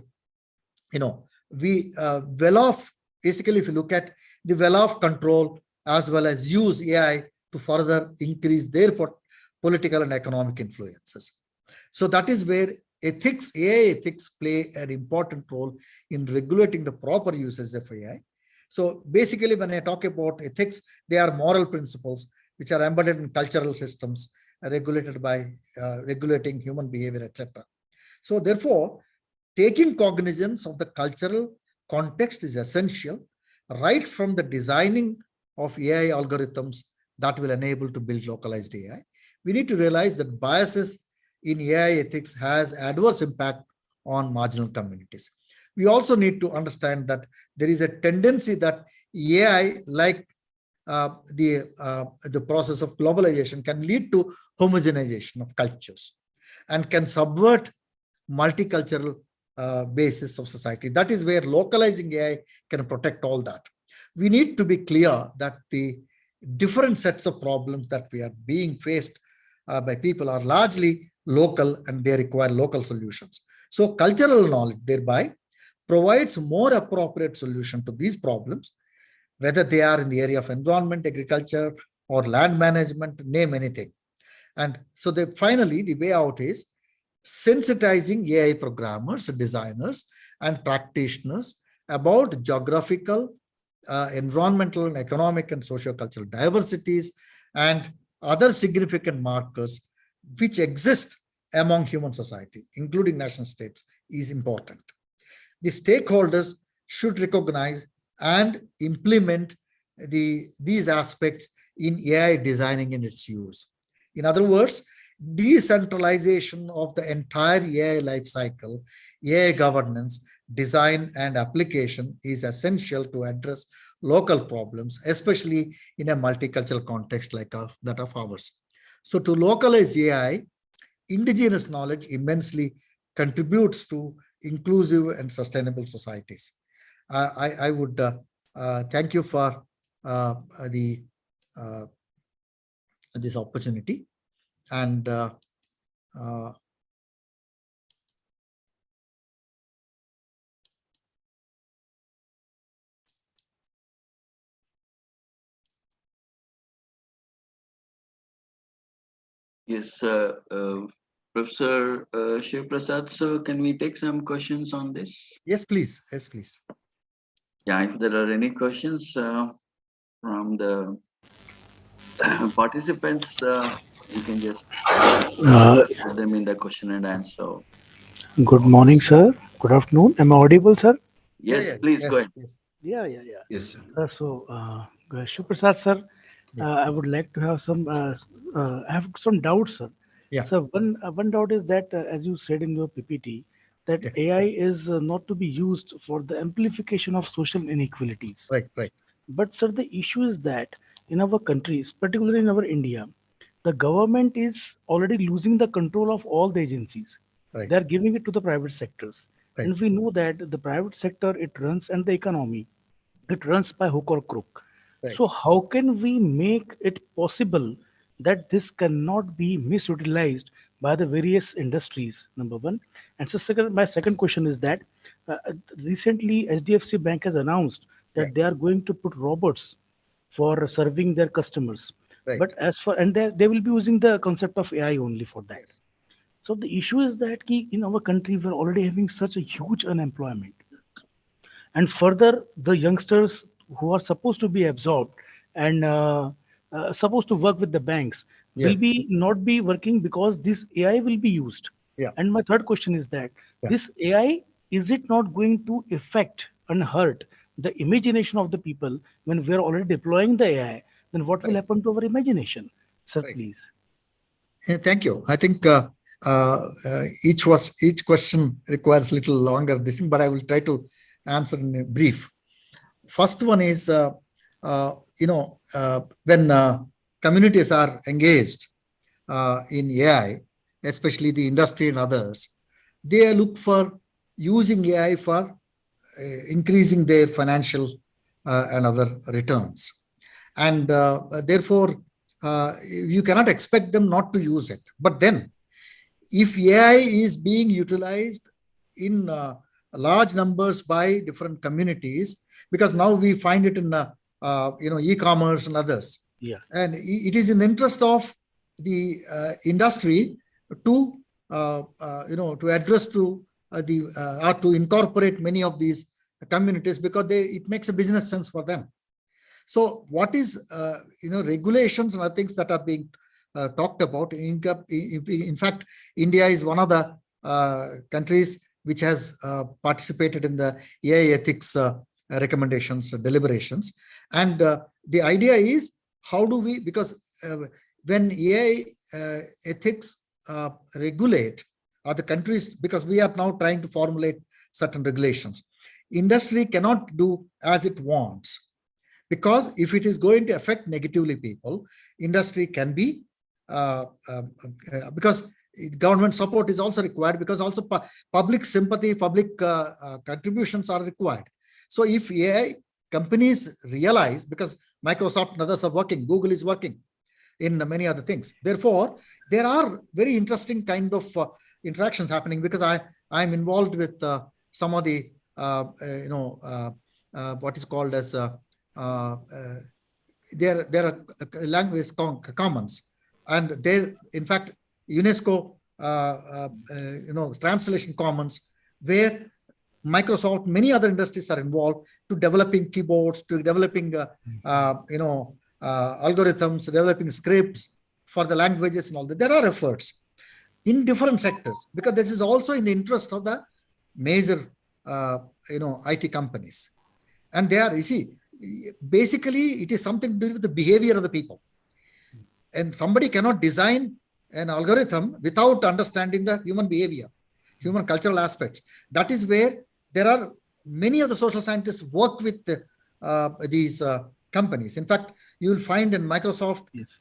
basically, if you look at the well-off control as well as use AI to further increase their political and economic influences. So that is where AI ethics play an important role in regulating the proper uses of AI. So basically, when I talk about ethics, they are moral principles which are embedded in cultural systems, regulated by regulating human behavior, etc. So therefore, taking cognizance of the cultural context is essential, right from the designing of AI algorithms that will enable to build localized AI. We need to realize that biases in AI ethics has adverse impact on marginal communities. We also need to understand that there is a tendency that AI, like the process of globalization, can lead to homogenization of cultures and can subvert multicultural basis of society. That is where localizing AI can protect all that. We need to be clear that the different sets of problems that we are being faced by people are largely local and they require local solutions. So cultural knowledge thereby provides more appropriate solution to these problems, whether they are in the area of environment, agriculture, or land management, name anything. And so finally, the way out is sensitizing AI programmers, designers, and practitioners about geographical, environmental, and economic and socio-cultural diversities and other significant markers which exist among human society, including nation states, is important. The stakeholders should recognize and implement these aspects in AI designing and its use. In other words, decentralization of the entire AI lifecycle, AI governance, design, and application is essential to address local problems, especially in a multicultural context like that of ours. So to localize AI, indigenous knowledge immensely contributes to inclusive and sustainable societies. I would thank you for this opportunity, and Yes, Professor Shiv Prasad, so can we take some questions on this? yes, please. Yes, please. Yeah, if there are any questions from the participants, you can just put them in the question and answer. Good morning, sir. Good afternoon. Am I audible, sir? Yes, Yeah, please yeah, go ahead. yes, Yeah. Yes, sir. Shiprasad, sir, yeah, I would like to have I have some doubts, sir. yeah, So one doubt is that, as you said in your PPT, that yeah. AI is not to be used for the amplification of social inequalities. Right, right, But sir, the issue is that in our countries, particularly in our India, the government is already losing the control of all the agencies. right, They are giving it to the private sectors. right, And we know that the private sector, it runs, and the economy, it runs by hook or crook. right. So how can we make it possible that this cannot be misutilized by the various industries? Number one. And so second, my second question is that uh, recently HDFC Bank has announced Yeah, that they are going to put robots for serving their customers. right. But as for, and they will be using the concept of AI only for that. Yes, So the issue is that in our country we're already having such a huge unemployment, and further the youngsters who are supposed to be absorbed and supposed to work with the banks yeah, will be not be working because this AI will be used. yeah, And my third question is that yeah. this AI, is it not going to affect and hurt the imagination of the people? When we are already deploying the AI, then what will Right, happen to our imagination? Sir, right. please. Thank you. I think each question requires a little longer this thing, but I will try to answer in a brief. First one is, when communities are engaged in AI, especially the industry and others, they look for using AI for increasing their financial and other returns. And therefore, you cannot expect them not to use it. But then, if AI is being utilized in large numbers by different communities, because now we find it in e-commerce and others, Yeah. and it is in the interest of the industry to to address to or to incorporate many of these communities, because it makes a business sense for them. So what is regulations and other things that are being talked about? In fact, India is one of the countries which has participated in the AI ethics recommendations, deliberations. And the idea is, how do we, because when AI ethics regulate, or the countries, because we are now trying to formulate certain regulations, industry cannot do as it wants. Because if it is going to affect negatively people, industry can be, because government support is also required, because also public sympathy, public contributions are required. So if AI companies realize, because Microsoft and others are working, Google is working in many other things. Therefore, there are very interesting kind of interactions happening, because I'm involved with some of the, what is called as there are language commons, and there, in fact, UNESCO translation commons, where Microsoft, many other industries are involved to developing keyboards, to developing, algorithms, developing scripts for the languages and all that. There are efforts in different sectors because this is also in the interest of the major, IT companies. And they are, you see, basically it is something to do with the behavior of the people. And somebody cannot design an algorithm without understanding the human behavior, human cultural aspects. That is where there are many of the social scientists work with these companies. In fact, you will find in Microsoft Yes.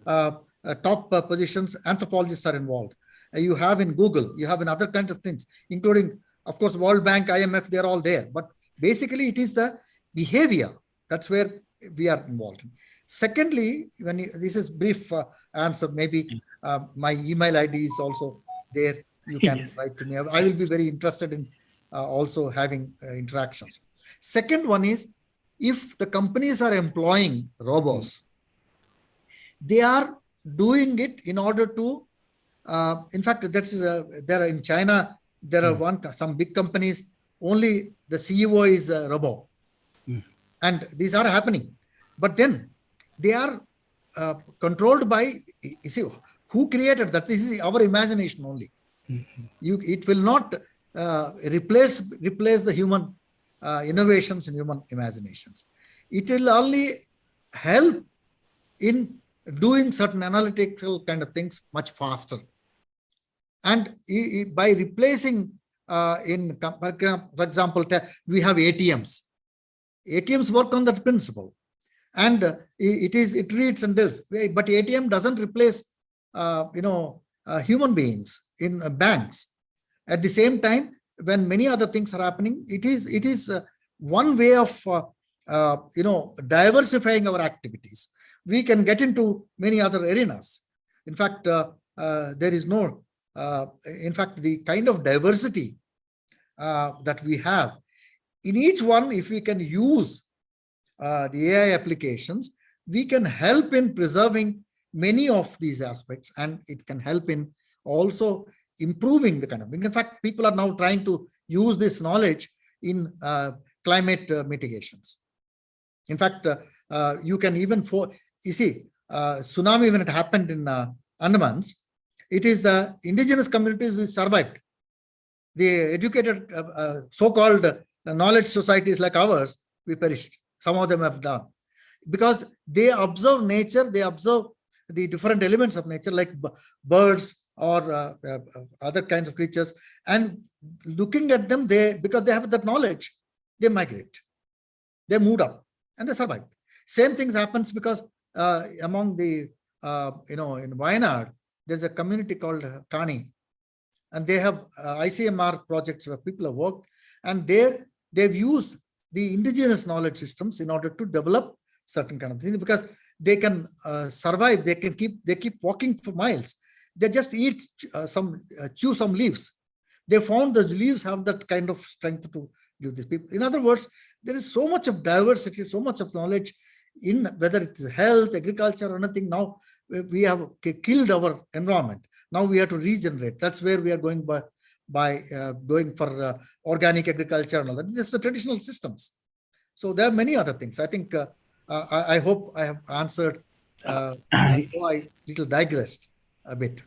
top positions, anthropologists are involved. You have in Google, you have in other kinds of things, including, of course, World Bank, IMF, they're all there. But basically, it is the behavior. That's where we are involved. Secondly, this is brief answer, maybe my email ID is also there. You can Yes. write to me. I will be very interested in also having interactions. Second one is, if the companies are employing robots, they are doing it in order to, in fact, there are in China, there are some big companies, only the CEO is a robot. And these are happening. But then they are controlled by, you see, who created that? This is our imagination only. It will not replace the human innovations and human imaginations. It will only help in doing certain analytical kind of things much faster. And by replacing, for example, we have ATMs. ATMs work on that principle, and it reads and does. But ATM doesn't replace, human beings in banks. At the same time, when many other things are happening, it is one way of diversifying our activities. We can get into many other arenas. In fact, there is no. In fact, the kind of diversity that we have in each one, if we can use the AI applications, we can help in preserving many of these aspects, and it can help in also improving the kind of. In fact, people are now trying to use this knowledge in climate mitigations. In fact, you can even tsunami, when it happened in Andamans, it is the indigenous communities who survived. The educated, so-called knowledge societies like ours, we perished. Some of them have done. Because they observe nature, they observe the different elements of nature, like birds or other kinds of creatures. And looking at them, because they have that knowledge, they migrate. They moved up and they survived. Same things happens because among the, in Wayanad, there's a community called Kani, and they have ICMR projects where people have worked, and they've used the indigenous knowledge systems in order to develop certain kind of things, because they can survive. They keep walking for miles. They just chew some leaves. They found those leaves have that kind of strength to give these people. In other words, there is so much of diversity, so much of knowledge in whether it is health, agriculture, or anything. Now we have killed our environment. Now we have to regenerate. That's where we are going by going for organic agriculture and all that. This is the traditional systems. So there are many other things. I think I hope I have answered. Though I little digressed a bit.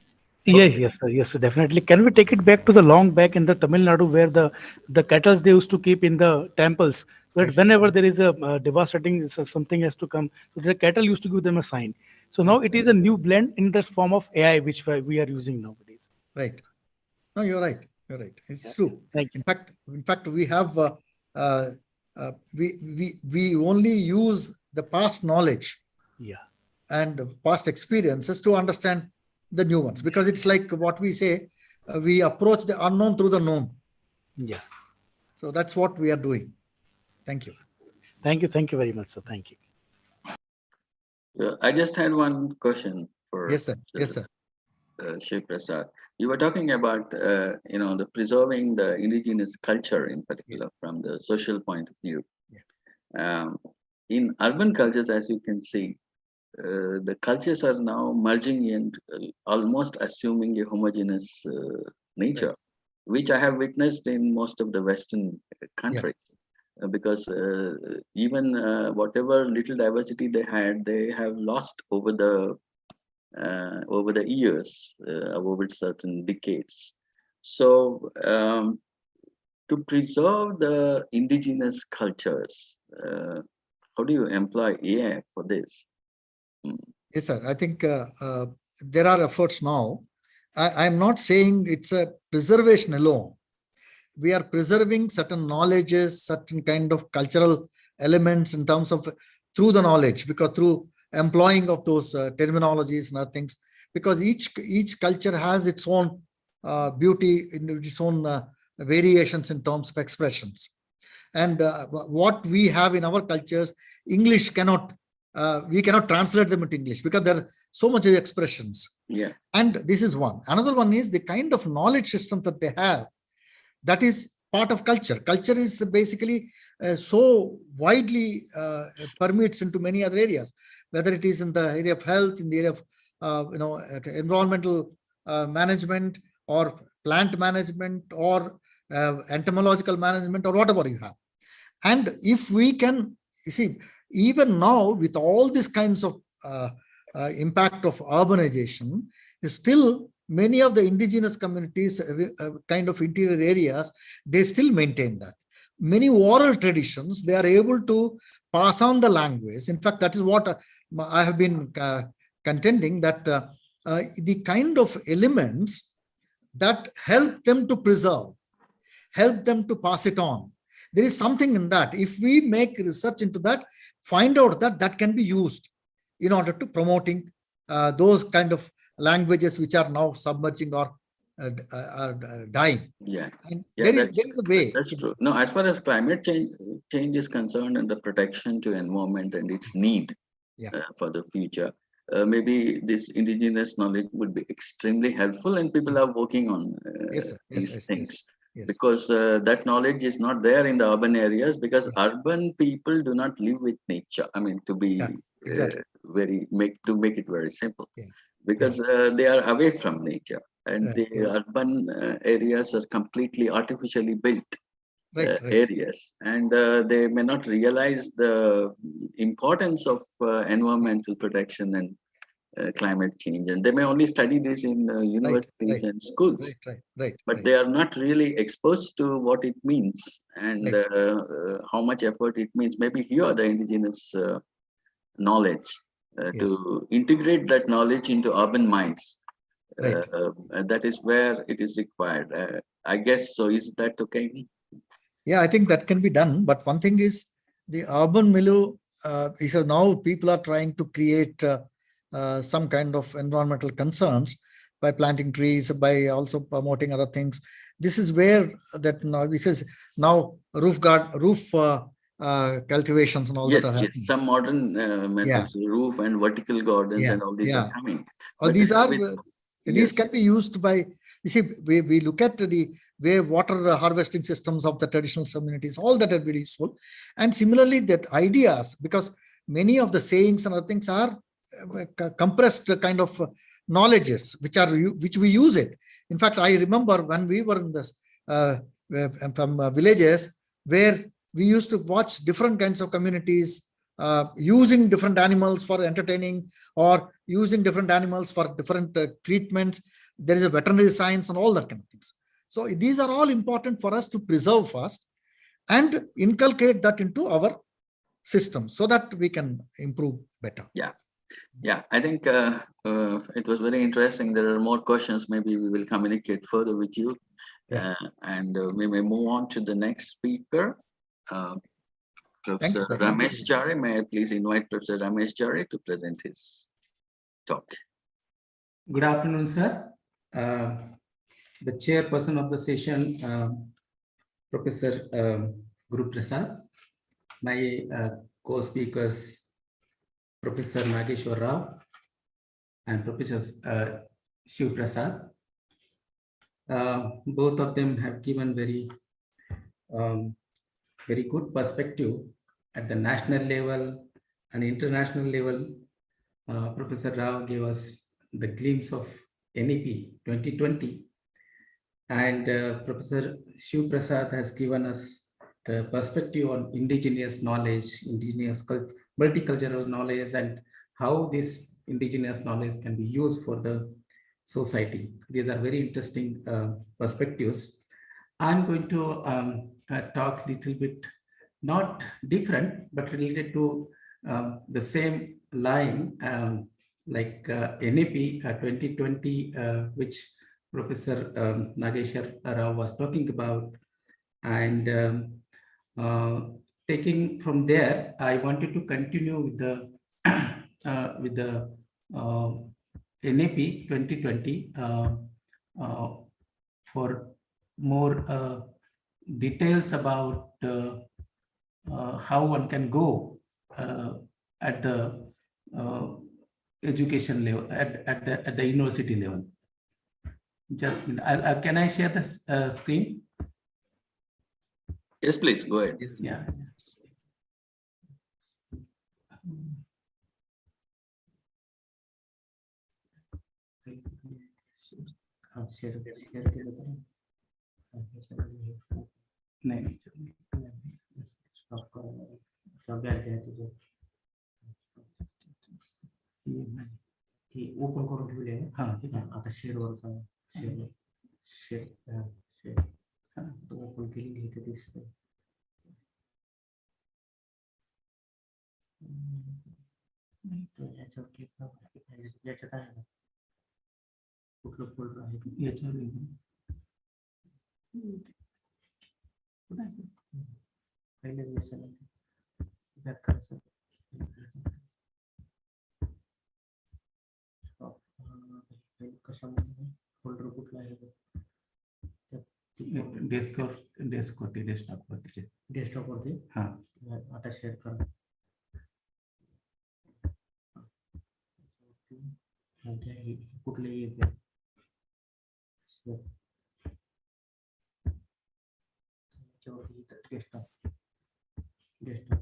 Yes, sir. Yes, sir, definitely. Can we take it back to the long back in the Tamil Nadu, where the cattle they used to keep in the temples, so that whenever there is a devastating something has to come, so the cattle used to give them a sign. So now it is a new blend in the form of AI, which we are using nowadays. Right. No, you're right. You're right. It's true. Thank you. In fact, we have we only use the past knowledge, and past experiences to understand the new ones, because it's like what we say, we approach the unknown through the known. Yeah. So that's what we are doing. Thank you. Thank you very much, sir. Thank you. I just had one question for Yes, sir. Yes, sir. Shiv Prasad. You were talking about the preserving the indigenous culture in particular from the social point of view. In urban cultures, as you can see, the cultures are now merging and almost assuming a homogeneous nature. which I have witnessed in most of the Western countries. Because even whatever little diversity they had, they have lost over the years, over certain decades. So to preserve the indigenous cultures, how do you employ AI for this? Yes, sir. I think there are efforts now. I'm not saying it's a preservation alone. We are preserving certain knowledges, certain kind of cultural elements in terms of through the knowledge, because through employing of those terminologies and other things, because each culture has its own beauty, in its own variations in terms of expressions. And what we have in our cultures, English cannot, we cannot translate them into English because there are so much expressions. Yeah. And this is one. Another one is the kind of knowledge system that they have. That is part of culture. Culture is basically so widely permeates into many other areas, whether it is in the area of health, in the area of environmental management, or plant management, or entomological management, or whatever you have. And if we can, you see, even now with all these kinds of impact of urbanization, still many of the indigenous communities, kind of interior areas, they still maintain that. Many oral traditions, they are able to pass on the language. In fact, that is what I have been contending, that the kind of elements that help them to preserve, help them to pass it on. There is something in that. If we make research into that, find out that that can be used in order to promoting those kind of languages which are now submerging or dying. Yeah. And Yeah, there is a way. That's true. No, as far as climate change is concerned, and the protection to environment and its need for the future, maybe this indigenous knowledge would be extremely helpful, and people are working on these things. Yes. Because that knowledge is not there in the urban areas, because urban people do not live with nature. I mean, to be exactly. make it very simple, because they are away from nature, and the urban areas are completely artificially built areas, and they may not realize the importance of environmental protection and climate change, and they may only study this in universities and schools, but they are not really exposed to what it means, and how much effort it means. Maybe here the indigenous knowledge to integrate that knowledge into urban minds, that is where it is required, I guess. So is that okay? Yeah, I think that can be done, but one thing is the urban milieu is now people are trying to create some kind of environmental concerns by planting trees, by also promoting other things. This is where that now, because now roof cultivations and all that are happening. Yes, some modern methods, roof and vertical gardens and all these are coming. All these are these can be used by, you see, we look at the way water harvesting systems of the traditional communities, all that are very useful. And similarly, that ideas, because many of the sayings and other things are compressed kind of knowledges which we use it. In fact, I remember when we were in this from villages where we used to watch different kinds of communities using different animals for entertaining, or using different animals for different treatments. There is a veterinary science and all that kind of things. So these are all important for us to preserve first and inculcate that into our system so that we can improve better. Yeah, I think it was very interesting. There are more questions. Maybe we will communicate further with you, and we may move on to the next speaker. Professor Ramesh Jare. May I please invite Professor Ramesh Jare to present his talk. Good afternoon, sir. The chairperson of the session, Professor Guru Prasad, my co-speakers, Professor Nageshwar Rao and Professor Shiv Prasad. Both of them have given very good perspective at the national level and international level. Professor Rao gave us the glimpse of NEP 2020, And Professor Shiv Prasad has given us the perspective on indigenous knowledge, multicultural knowledge, and how this indigenous knowledge can be used for the society. These are very interesting perspectives. I'm going to talk a little bit, not different, but related to the same line, like NAP 2020, which Professor Nageshwar Rao was talking about. And taking from there, I wanted to continue with the NAP 2020 for more details about how one can go at the education level, at the university level. Just a minute. Can I share this screen? Yes, please go ahead. Yes. Yeah. Open करून ठेवले आता शेअरवर share open केलेली इथे दिसतंय याच्यावर click याच्यात आहे ना कुठलं फोल्डर आहे याच्यावर पहिले दिसेल बॅक करायचं कशामध्ये फोल्डर कुठला आहे डेस्कटॉपवरती आता शेअर करा कुठलेही येते desktop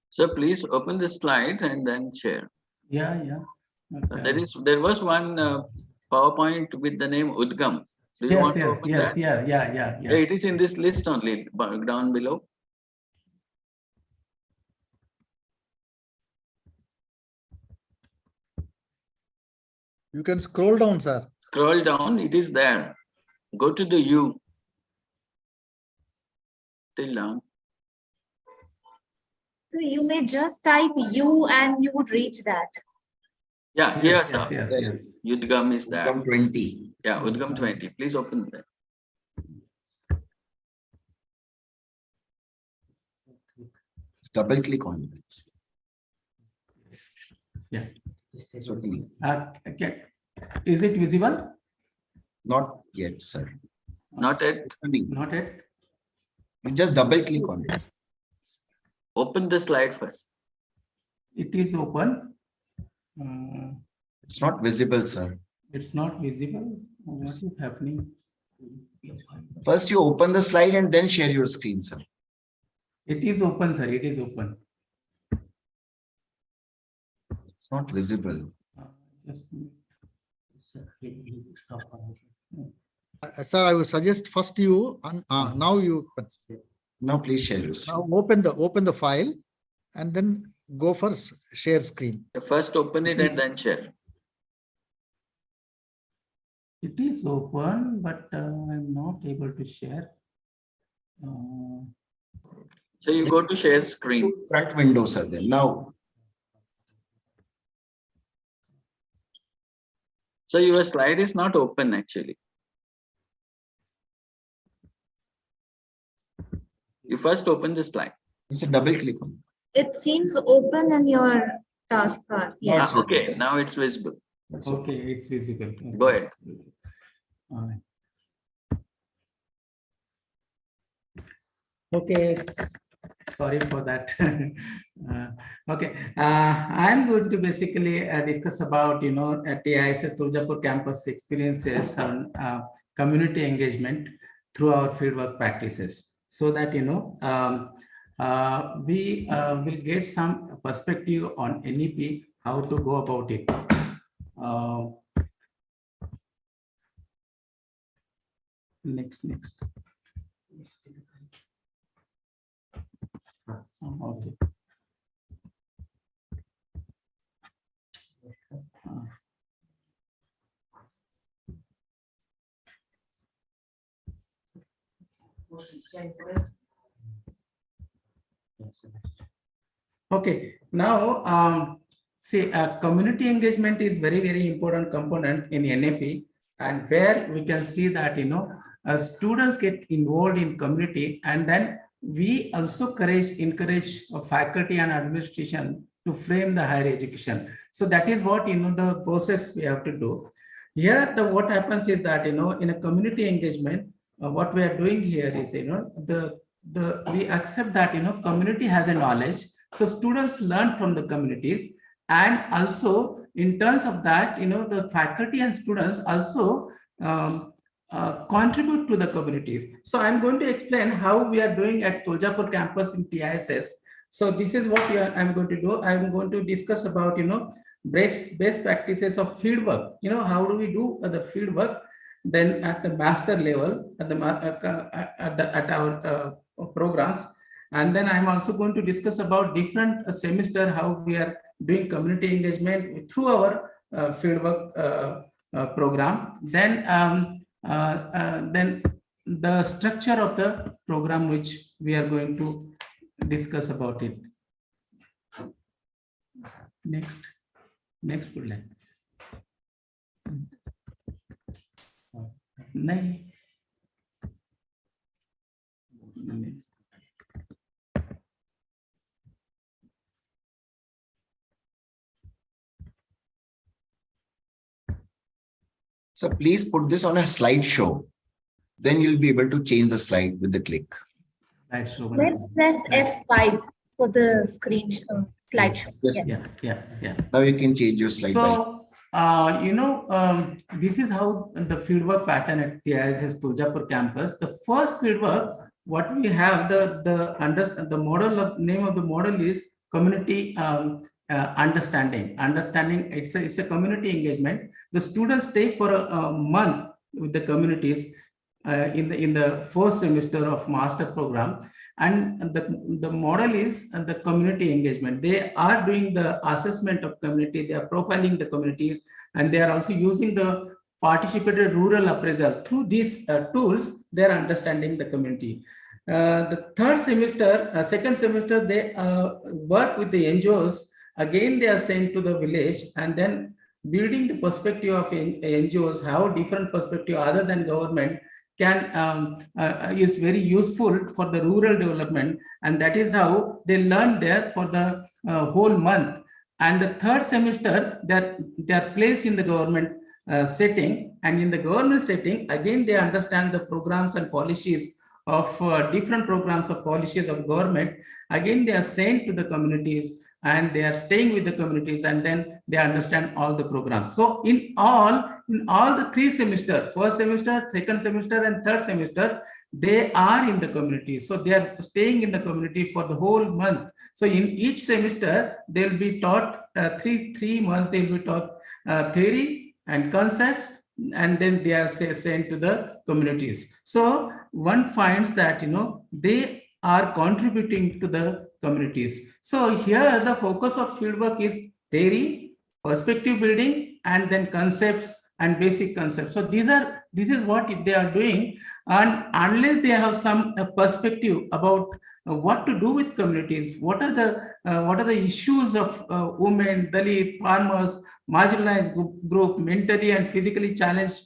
So please open the slide and then share. Yeah. There was one PowerPoint with the name Udgam. Do you want to open that? Yeah. It is in this list only, down below. You can scroll down, sir. Scroll down, it is there. Go to the U. Till down. So you may just type U and you would reach that. Yeah, Yes. Udgam is there. Udgam 20. Yeah, Udgam 20. Please open that. Double click on it. Yeah. Certainly. Okay. Is it visible? Not yet, sir. Not yet. Not yet. You just double click on this. Open the slide first. It is open. It's not visible, sir. It's not visible. What is happening? First, you open the slide and then share your screen, sir. It is open, sir. It is open. It's not visible. Just Sir, I would suggest first you now you Now please share your screen. now open the file and then go for share screen. First open it and then share. it is open, but I'm not able to share. So you go to share screen. Front window, sir. Then now. So your slide is not open actually. You first open the slide. It's a double click on. It seems open in your taskbar. Yes. Okay, now it's visible. That's Okay, it's visible. Go ahead. All right. Okay, sorry for that. Okay, I'm going to basically discuss about, at the ISS Tuljapur campus experiences on community engagement through our fieldwork practices, so that, we will get some perspective on NEP, how to go about it. Next. Okay. Okay, now see, community engagement is very important component in NAP, and where we can see that students get involved in community, and then we also encourage faculty and administration to frame the higher education. So that is what the process we have to do. Here, what happens is that in a community engagement, what we are doing here is we accept that community has a knowledge, so students learn from the communities, and also in terms of that the faculty and students also contribute to the communities. So I'm going to explain how we are doing at Tuljapur campus in TISS. So this is what I'm going to do. I'm going to discuss about best practices of fieldwork. How do we do the fieldwork? Then at the master level, at our programs, and then I'm also going to discuss about different semester how we are doing community engagement through our fieldwork program. Then the structure of the program which we are going to discuss about it. Next bullet. Next. So please put this on a slideshow. Then you'll be able to change the slide with the click. Let's press F5 for the screen slideshow. Yes. Yeah. Now you can change your slide. So, this is how the fieldwork pattern at the ISS Tuljapur campus. The first fieldwork, what we have, the model of name of the model is community understanding. It's a community engagement. The students stay for a month with the communities in the first semester of master program, and the model is the community engagement. They are doing the assessment of community, they are profiling the community, and they are also using the participated rural appraisal. Through these tools, they are understanding the community. The second semester, they work with the NGOs. Again, they are sent to the village, and then building the perspective of NGOs, how different perspective other than government can is very useful for the rural development, and that is how they learn there for the whole month. And the third semester, they are placed in the government setting, and in the government setting, again they understand the programs and policies of different programs of policies of government. Again, they are sent to the communities, and they are staying with the communities, and then they understand all the programs. So in all the 3 semesters, first semester, second semester, and third semester, they are in the community. So they are staying in the community for the whole month. So in each semester, they will be taught 3 months, they will be taught theory and concepts, and then they are sent to the communities. So one finds that they are contributing to the communities. So here the focus of fieldwork is theory, perspective building, and then concepts and basic concepts. So this is what they are doing, and unless they have some perspective about what to do with communities, what are the issues of women, Dalit, farmers, marginalized group, mentally and physically challenged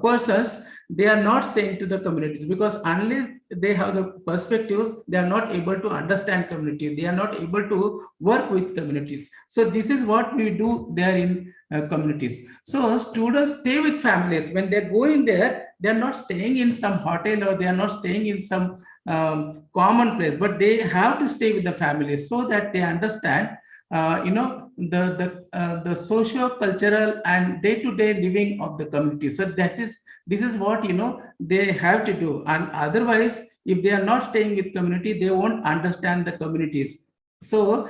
persons, they are not sent to the communities, because unless they have the perspectives, they are not able to understand community, they are not able to work with communities. So this is what we do there in communities. So students stay with families. When they go in there, they are not staying in some hotel, or they are not staying in some commonplace, but they have to stay with the families so that they understand, the socio-cultural and day-to-day living of the community. So this is what they have to do, and otherwise, if they are not staying with community, they won't understand the communities. So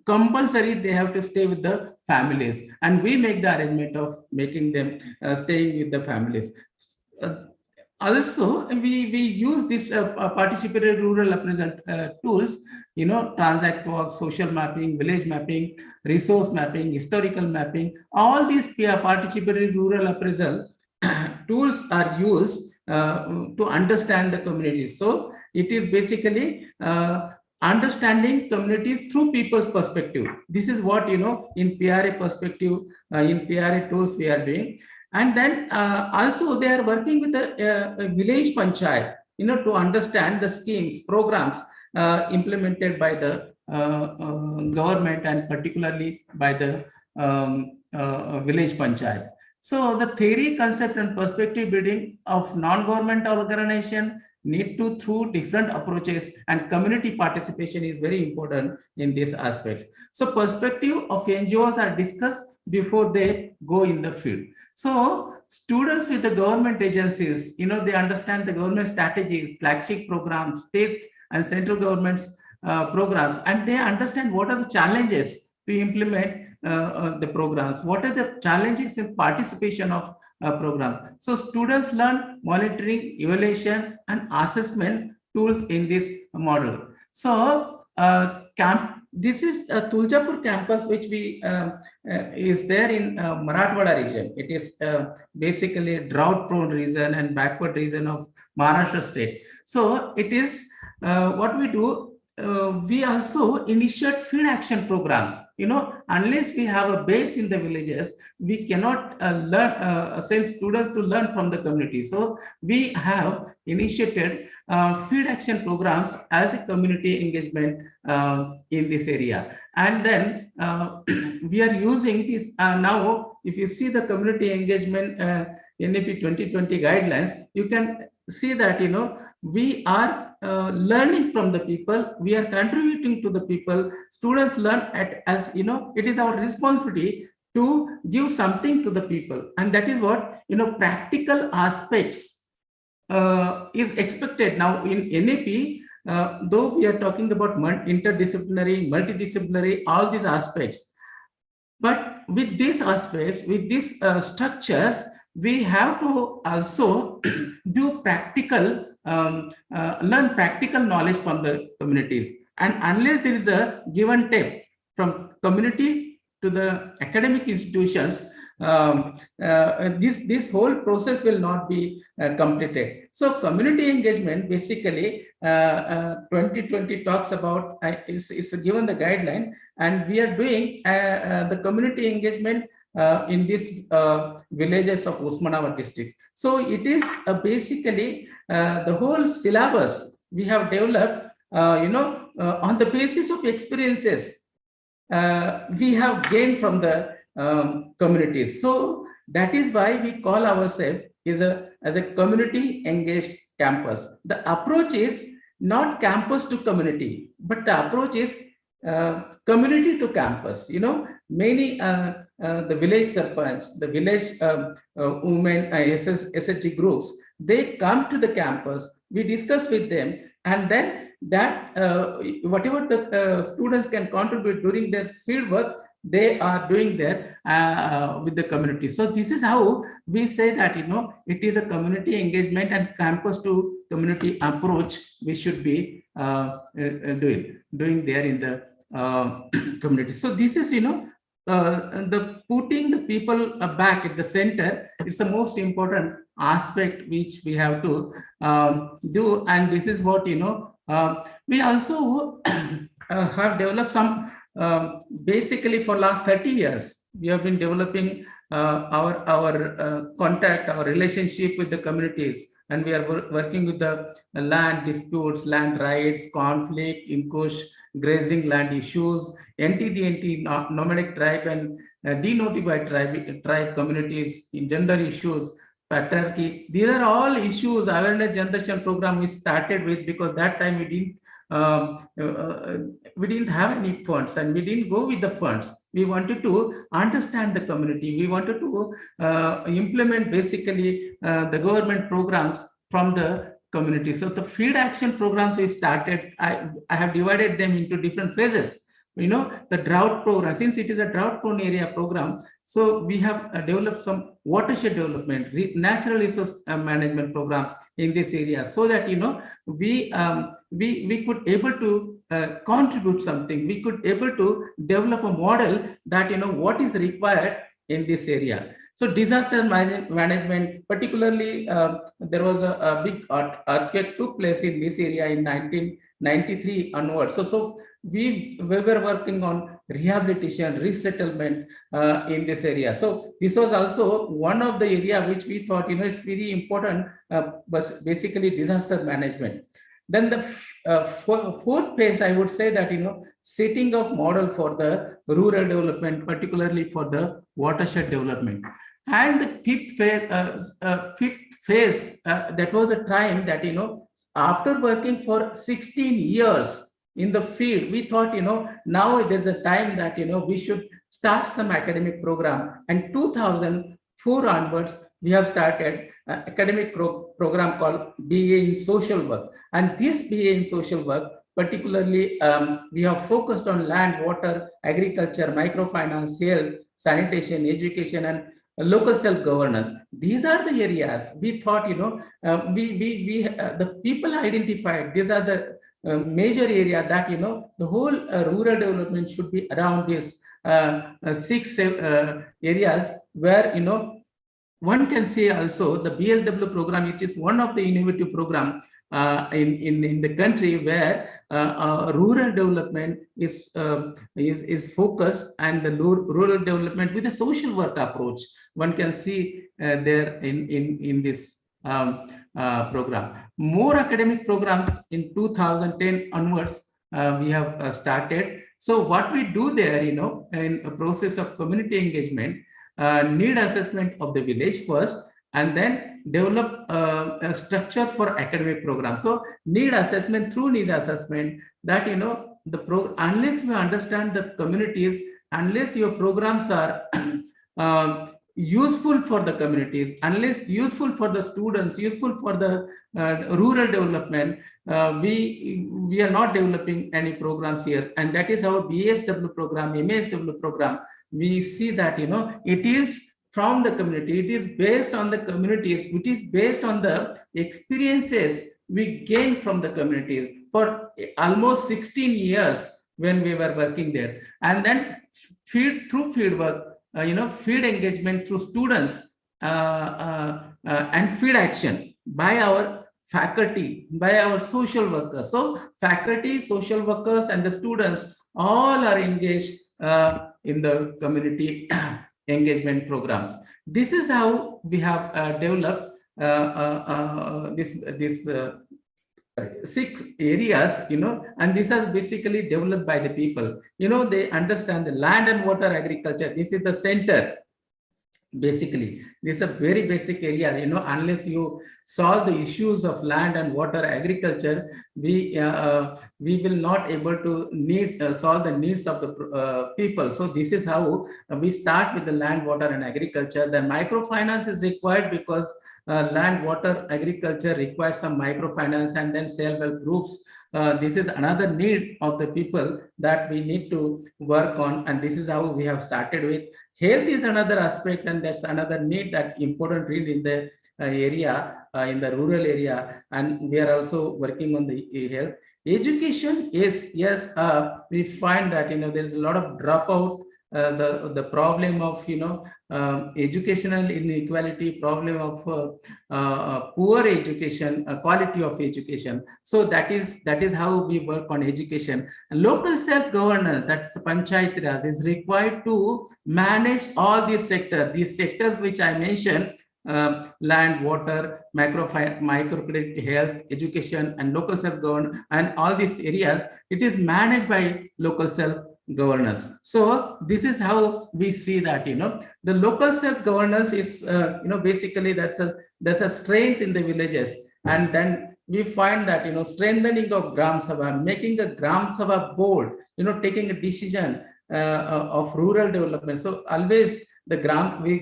compulsory they have to stay with the families, and we make the arrangement of making them staying with the families. Also, we use this participatory rural appraisal tools, transact walk, social mapping, village mapping, resource mapping, historical mapping. All these participatory rural appraisal tools are used to understand the communities. So it is basically understanding communities through people's perspective. This is what, in PRA perspective, in PRA tools we are doing. And then also they are working with a village panchayat, to understand the schemes, programs implemented by the government and particularly by the village panchayat. So the theory, concept and perspective building of non-government organization need to through different approaches, and community participation is very important in this aspect. So perspective of NGOs are discussed before they go in the field. So students with the government agencies, they understand the government strategies, flagship programs, state and central government's programs, and they understand what are the challenges to implement the programs, what are the challenges in participation of programs. So students learn monitoring, evaluation and assessment tools in this model. So this is a Tuljapur campus, which we is there in Marathwada region. It is basically a drought-prone region and backward region of Maharashtra state. So it is what we do. We also initiate field action programs. Unless we have a base in the villages, we cannot send students to learn from the community. So we have initiated field action programs as a community engagement in this area. And then we are using this now. If you see the community engagement NEP 2020 guidelines, you can see that we are learning from the people, we are contributing to the people. Students learn as it is our responsibility to give something to the people, and that is what practical aspects is expected now in NAP. Though we are talking about interdisciplinary, multidisciplinary, all these aspects, but with these aspects, with these structures, we have to also do practical, learn practical knowledge from the communities. And unless there is a give and take from community to the academic institutions, this whole process will not be completed. So community engagement, basically 2020 talks about, it's given the guideline, and we are doing the community engagement in these villages of Osmanabad district. So it is basically the whole syllabus we have developed, on the basis of experiences we have gained from the communities. So that is why we call ourselves as a community engaged campus. The approach is not campus to community, but the approach is community to campus. Many the village sarpanch, the village women, SHG groups, they come to the campus, we discuss with them, and then that whatever the students can contribute during their field work, they are doing there with the community. So this is how we say that it is a community engagement and campus to community approach we should be doing there in the community. So this is the putting the people back at the center. It's the most important aspect which we have to do, and this is what we also have developed some basically for last 30 years we have been developing our contact, our relationship with the communities, and we are working with the land disputes, land rights, conflict, inkush, grazing land issues, NTD, nomadic tribe and denotified tribe communities, in gender issues, patriarchy. These are all issues, awareness generation program we started with, because that time we didn't have any funds and we didn't go with the funds. We wanted to understand the community. We wanted to implement basically the government programs from the community. So the field action programs we started, I have divided them into different phases. The drought program, since it is a drought prone area program, so we have developed some watershed development, natural resource management programs in this area, so that we could able to contribute something. We could able to develop a model that what is required in this area. So disaster management, particularly there was a big earthquake took place in this area in 1993 onwards. So we were working on rehabilitation, resettlement in this area. So this was also one of the area which we thought it's very important, was basically disaster management. Then the fourth phase, I would say that setting up model for the rural development, particularly for the watershed development. And the fifth phase, that was a time that after working for 16 years in the field, we thought now there's a time that we should start some academic program. And 2004 onwards, we have started an academic program called BA in Social Work. And this BA in Social Work, particularly, we have focused on land, water, agriculture, microfinance, health, sanitation, education, and local self-governance. These are the areas we thought, the people identified, these are the major area that, the whole rural development should be around these 6 areas where, one can say also the BLW program, it is one of the innovative program in the country where rural development is focused, and the rural development with a social work approach one can see there in this program. More academic programs in 2010 onwards we have started. So what we do there, in a process of community engagement, need assessment of the village first, and then develop a structure for academic program. So need assessment, through need assessment, that unless we understand the communities, unless your programs are useful for the communities, unless useful for the students, useful for the rural development, we are not developing any programs here. And that is our BSW program, MSW program. We see that it is from the community, it is based on the communities, it is based on the experiences we gain from the communities for almost 16 years when we were working there. And then through field work, field engagement through students and field action by our faculty, by our social workers. So faculty, social workers, and the students all are engaged in the community engagement programs. This is how we have developed this 6 areas, and this is basically developed by the people. They understand the land and water agriculture. This is the center. Basically, this is a very basic area. Unless you solve the issues of land and water agriculture, we will not able to solve the needs of the people. So this is how we start with the land, water, and agriculture. Then microfinance is required because land, water, agriculture requires some microfinance, and then self-help groups. This is another need of the people that we need to work on, and this is how we have started with. Health is another aspect, and that's another need, that important need in the area, in the rural area, and we are also working on the health. Education is, yes, we find that there is a lot of dropout. The problem of educational inequality, problem of poor education, quality of education. So that is how we work on education. And local self-governance, that's Panchayat Raj, is required to manage all these sectors which I mentioned, land, water, microcredit, health, education, and local self-governance, and all these areas. It is managed by local self governance. So this is how we see that, the local self-governance is, basically there's a strength in the villages. And then we find that, strengthening of Gram Sabha, making a Gram Sabha board, taking a decision of rural development. So always we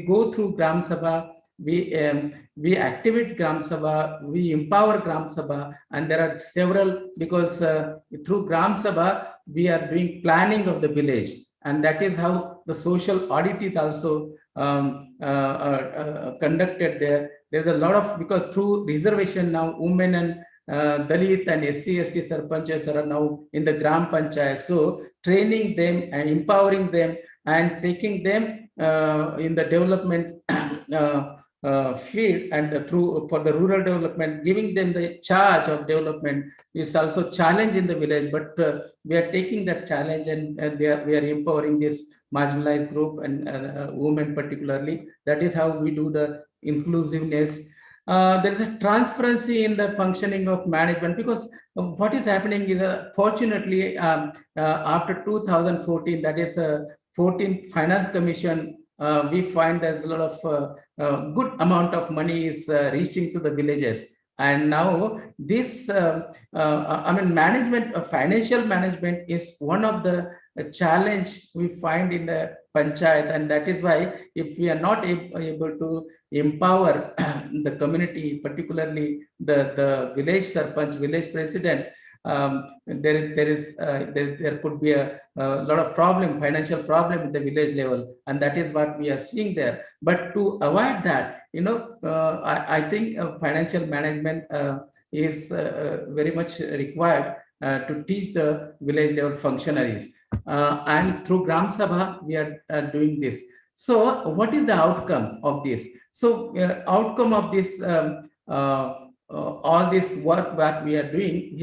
go through Gram Sabha, we activate Gram Sabha, we empower Gram Sabha, and there are several, because through Gram Sabha, we are doing planning of the village. And that is how the social audit is also conducted there. There's a lot of, because through reservation now, women and Dalit and SC/ST Sarpanchas are now in the Gram Panchayat. So training them and empowering them and taking them in the development field, and for the rural development, giving them the charge of development is also challenge in the village. But we are taking that challenge, and we are empowering this marginalized group and women particularly. That is how we do the inclusiveness. There is a transparency in the functioning of management, because what is happening is, fortunately, after 2014, that is 14th Finance Commission, we find there's a lot of good amount of money is reaching to the villages. And now this, management, financial management is one of the challenge we find in the panchayat. And that is why, if we are not able to empower the community, particularly the village sarpanch, village president, there could be a lot of financial problem at the village level, and that is what we are seeing there. But to avoid that, I think financial management is very much required to teach the village level functionaries, and through Gram Sabha we are doing this. So what is the outcome of this? So outcome of this, all this work that we are doing,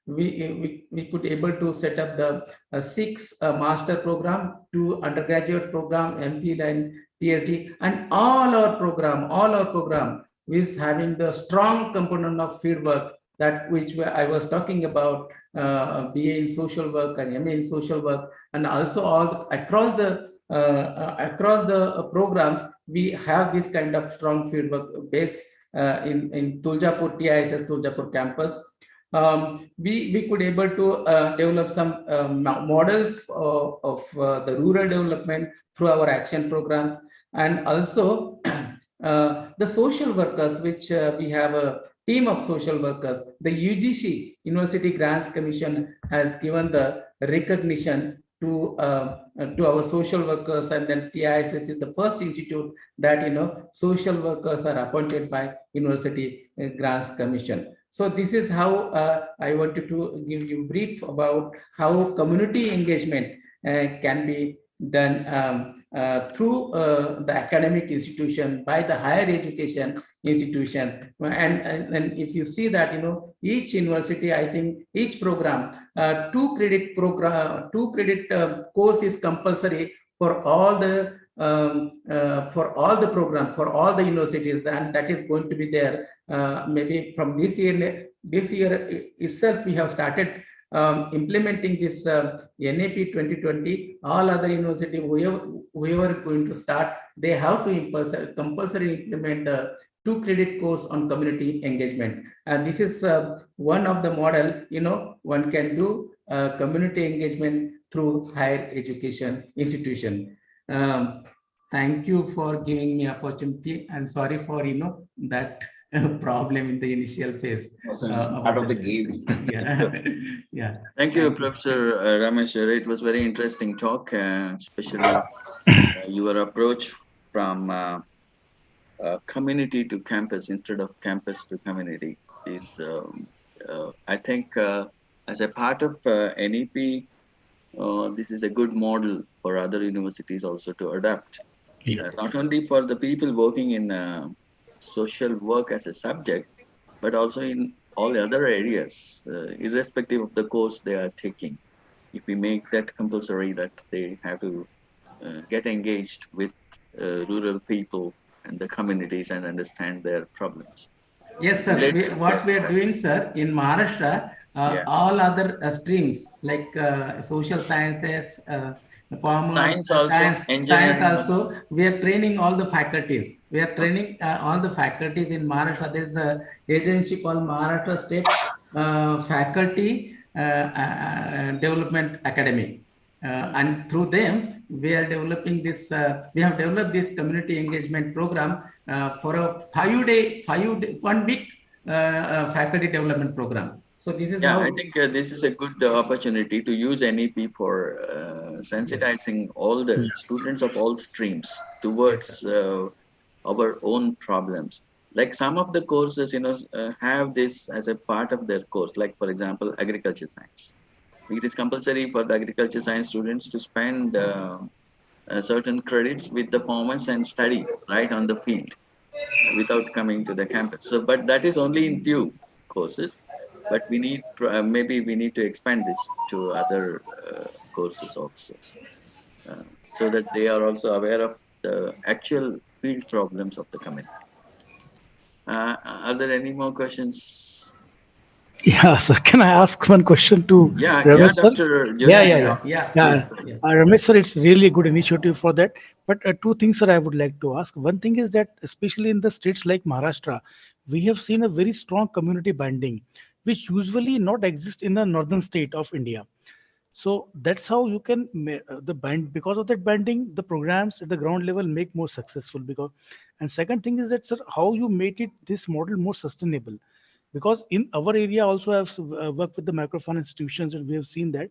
we could able to set up the 6 master program, 2 undergraduate program, MPhil and PhD, and all our program is having the strong component of field work, that which I was talking about, BA in social work and MA in social work, and also across the programs we have this kind of strong field work base. In Tuljapur, TISS Tuljapur campus, we could able to develop some models of the rural development through our action programs. And also the social workers, which we have a team of social workers. The UGC, University Grants Commission, has given the recognition to our social workers, and then TISS is the first institute that social workers are appointed by University Grants Commission. So this is how I wanted to give you brief about how community engagement can be done through the academic institution, by the higher education institution. And if you see that, each university, I think each program, 2 credit course is compulsory for all the program, for all the universities, and that is going to be there maybe from this year itself. We have started implementing this NAP 2020. All other university, whoever going to start, they have to compulsory implement the 2 credit course on community engagement. And this is one of the model, one can do community engagement through higher education institution. Thank you for giving me opportunity, and sorry for that problem in the initial phase. Part of the game. Yeah. Thank you, Professor Ramesh. It was very interesting talk, especially your approach from community to campus instead of campus to community is, I think, as a part of NEP, this is a good model for other universities also to adopt. Not only for the people working in social work as a subject, but also in all other areas, irrespective of the course they are taking. If we make that compulsory, that they have to get engaged with rural people and the communities and understand their problems. Yes, sir. What we are doing, sir, in Maharashtra, all other streams like social sciences, commerce, Science also, science engineering. also. We are training all the faculties. We are training all the faculties in Maharashtra. There is an agency called Maharashtra State Faculty Development Academy. And through them, we are developing this. We have developed this community engagement program for a 1 week faculty development program. So this is how. I think this is a good opportunity to use NEP for sensitizing all the students of all streams towards our own problems. Like some of the courses, have this as a part of their course. Like for example, agriculture science. It is compulsory for the agriculture science students to spend certain credits with the farmers and study right on the field without coming to the campus. So, but that is only in few courses. But we need maybe we need to expand this to other courses also, so that they are also aware of the actual field problems of the community. Are there any more questions? Yeah, sir. Can I ask one question to Ramesh, sir? Dr. Ramesh, sir, it's really a good initiative for that. But two things, sir, I would like to ask. One thing is that, especially in the states like Maharashtra, we have seen a very strong community bonding, which usually not exist in the northern state of India. So that's how you can the band, because of that banding, the programs at the ground level make more successful. Because, and second thing is that, sir, how you make it this model more sustainable. Because in our area also I've worked with the microfinance institutions, and we have seen that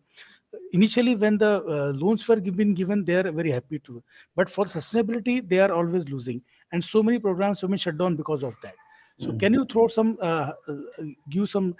initially when the loans were been given, they are very happy to, but for sustainability they are always losing, and so many programs have been shut down because of that. So can you throw some give some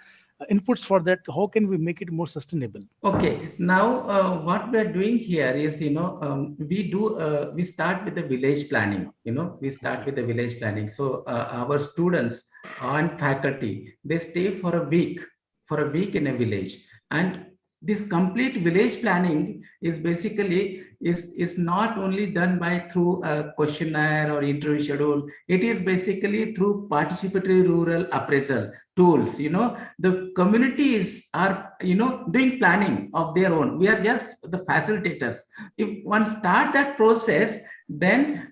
inputs for that? How can we make it more sustainable? Okay, now what we are doing here is, we start with the village planning. We start with the village planning. So our students and faculty, they stay for a week in a village, and this complete village planning is basically is not only done by through a questionnaire or interview schedule. It is basically through participatory rural appraisal tools. The communities are doing planning of their own. We are just the facilitators. If one start that process, then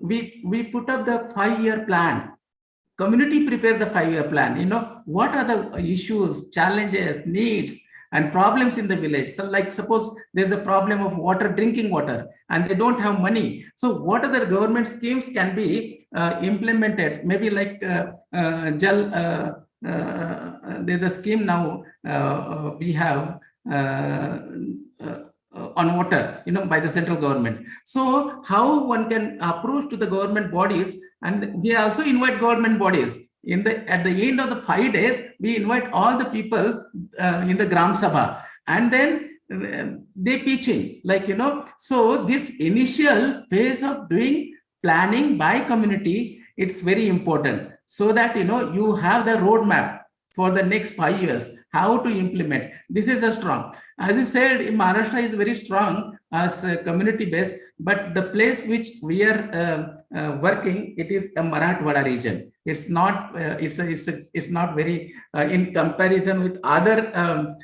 we put up the 5-year plan. Community prepare the 5-year plan. What are the issues, challenges, needs, and problems in the village. So like suppose there's a problem of drinking water, and they don't have money. So what other government schemes can be implemented? Maybe like Jal, there's a scheme now we have on water, by the central government. So how one can approach to the government bodies, and we also invite government bodies. At the end of the 5 days, we invite all the people in the Gram Sabha, and then they pitching, so this initial phase of doing planning by community, it's very important, so that you have the roadmap for the next 5 years, how to implement. This is a strong, as you said, Maharashtra is very strong as community based, but the place which we are working, it is a Marathwada region. It's not it's not very in comparison with other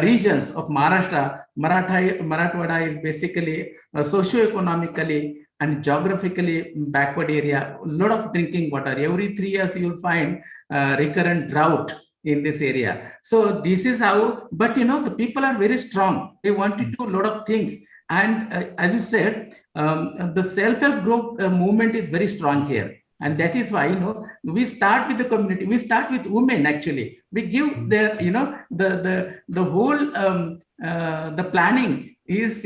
regions of Maharashtra. Marathwada is basically socio-economically and geographically backward area. A lot of drinking water. Every 3 years you'll find recurrent drought in this area. So this is how, but the people are very strong. They want to do a lot of things. And as you said, the self-help group movement is very strong here. And that is why, we start with the community. We start with women, actually. We give the, the whole, the planning is,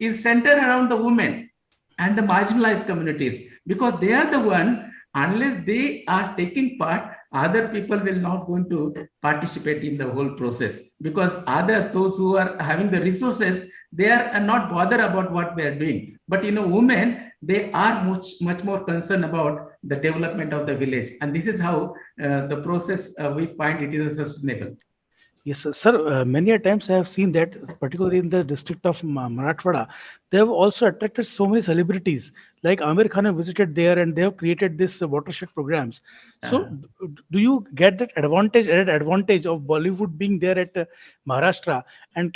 is centered around the women and the marginalized communities, because they are the one, unless they are taking part, other people will not going to participate in the whole process, because others, those who are having the resources, they are not bothered about what they are doing. But women, they are much more concerned about the development of the village, and this is how the process we find it is sustainable. Yes, sir. Sir, many a times I have seen that, particularly in the district of Marathwada, they have also attracted so many celebrities. Like Amir Khan have visited there, and they have created this watershed programs. So, do you get that added advantage of Bollywood being there at Maharashtra and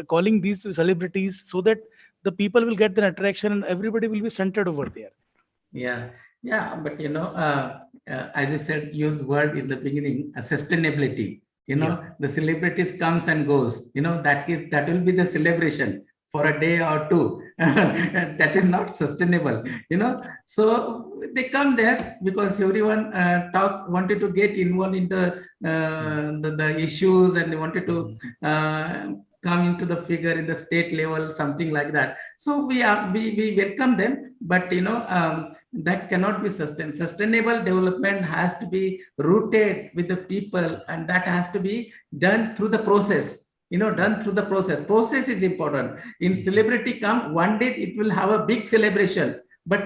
calling these celebrities so that the people will get the attraction and everybody will be centered over there? Yeah, yeah, but as I said, use word in the beginning, sustainability. The celebrities comes and goes. That will be the celebration for a day or two. That is not sustainable. So they come there because everyone wanted to get involved in the issues, and they wanted to come into the figure in the state level, something like that. So we welcome them, but that cannot be sustained. Sustainable development has to be rooted with the people, and that has to be done through the process. Done through the process. Process is important. In celebrity come, one day it will have a big celebration, but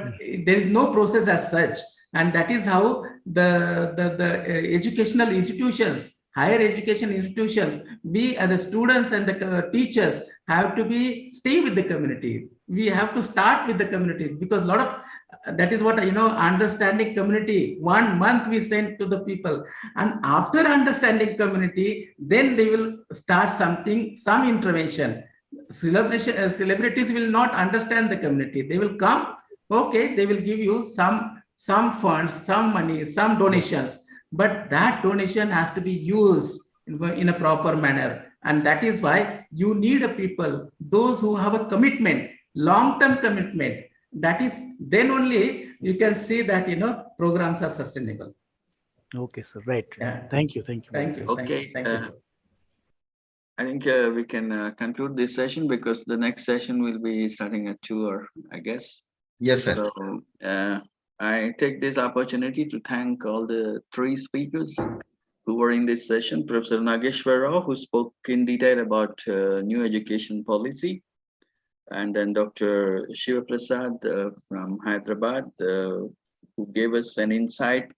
there is no process as such. And that is how the educational institutions, higher education institutions, we as the students and the teachers have to stay with the community. We have to start with the community, because a lot of that is what understanding community. 1 month we send to the people, and after understanding community, then they will start some intervention. Celebrities will not understand the community. They will come, okay, they will give you some funds, some money, some donations, but that donation has to be used in a proper manner. And that is why you need a people, those who have a commitment, long-term commitment. That is, then only you can see that programs are sustainable. Okay, sir. Right. Yeah. Thank you. Thank you. Thank you. Okay. Thank you. I think we can conclude this session, because the next session will be starting at 2, or I guess. Yes, sir. So I take this opportunity to thank all the 3 speakers who were in this session. Professor Nageshwar Rao, who spoke in detail about new education policy, and then Dr. Shiva Prasad from Hyderabad, who gave us an insight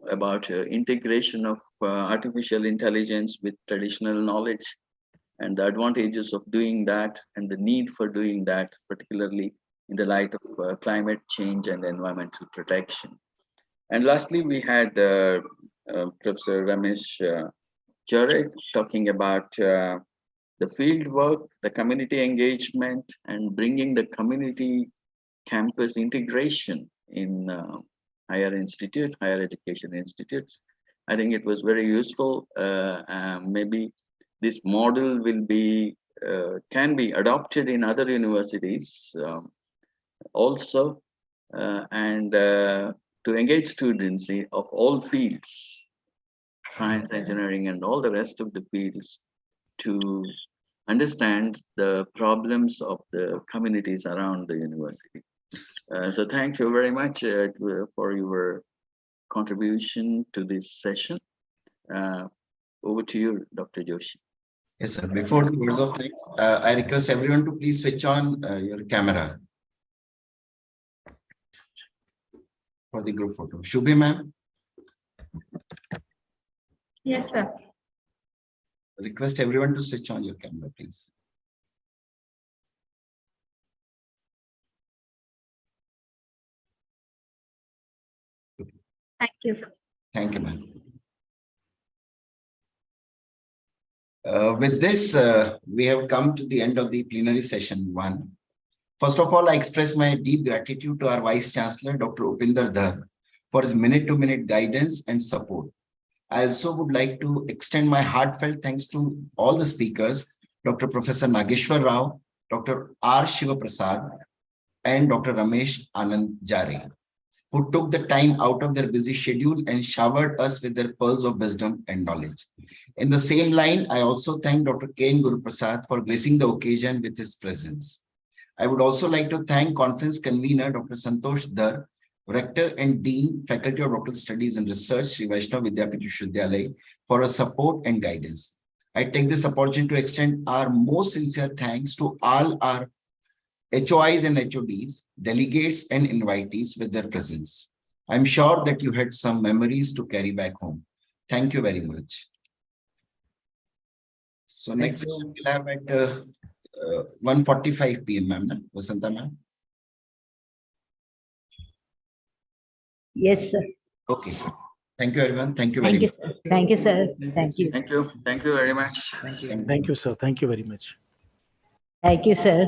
about integration of artificial intelligence with traditional knowledge, and the advantages of doing that, and the need for doing that, particularly in the light of climate change and environmental protection. And lastly, we had Professor Ramesh Jare talking about the field work, the community engagement, and bringing the community campus integration in higher education institutes. I think it was very useful. Maybe this model will can be adopted in other universities also, and to engage students of all fields, science, engineering, and all the rest of the fields, to understand the problems of the communities around the university. So thank you very much for your contribution to this session. Over to you, Dr. Joshi. Yes, sir. Before the words of thanks, I request everyone to please switch on your camera for the group photo. Shubhi, ma'am. Yes, sir. Request everyone to switch on your camera, please. Thank you, sir. Thank you, ma'am. With this, we have come to the end of the plenary session 1. First of all, I express my deep gratitude to our Vice Chancellor, Dr. Upinder Dhar, for his minute-to-minute guidance and support. I also would like to extend my heartfelt thanks to all the speakers, Dr. Professor Nageshwar Rao, Dr. R. Shiva Prasad, and Dr. Ramesh Anand Jare, who took the time out of their busy schedule and showered us with their pearls of wisdom and knowledge. In the same line, I also thank Dr. K. N. Guru Prasad for gracing the occasion with his presence. I would also like to thank conference convener Dr. Santosh Dhar, Rector and Dean, Faculty of Doctoral Studies and Research, Sri Vaishnav Vidyapith Vishwavidyalaya, for her support and guidance. I take this opportunity to extend our most sincere thanks to all our HOIs and HODs, delegates and invitees with their presence. I'm sure that you had some memories to carry back home. Thank you very much. So next session we'll have at 1:45 p.m. ma'am. Vasanta ma'am. Yes, sir. Okay. Thank you, everyone. Thank you very Thank you, much. sir. Thank you, sir. Thank you. Thank you. Thank you very much. Thank you. Thank you, sir. Thank you very much. Thank you, sir.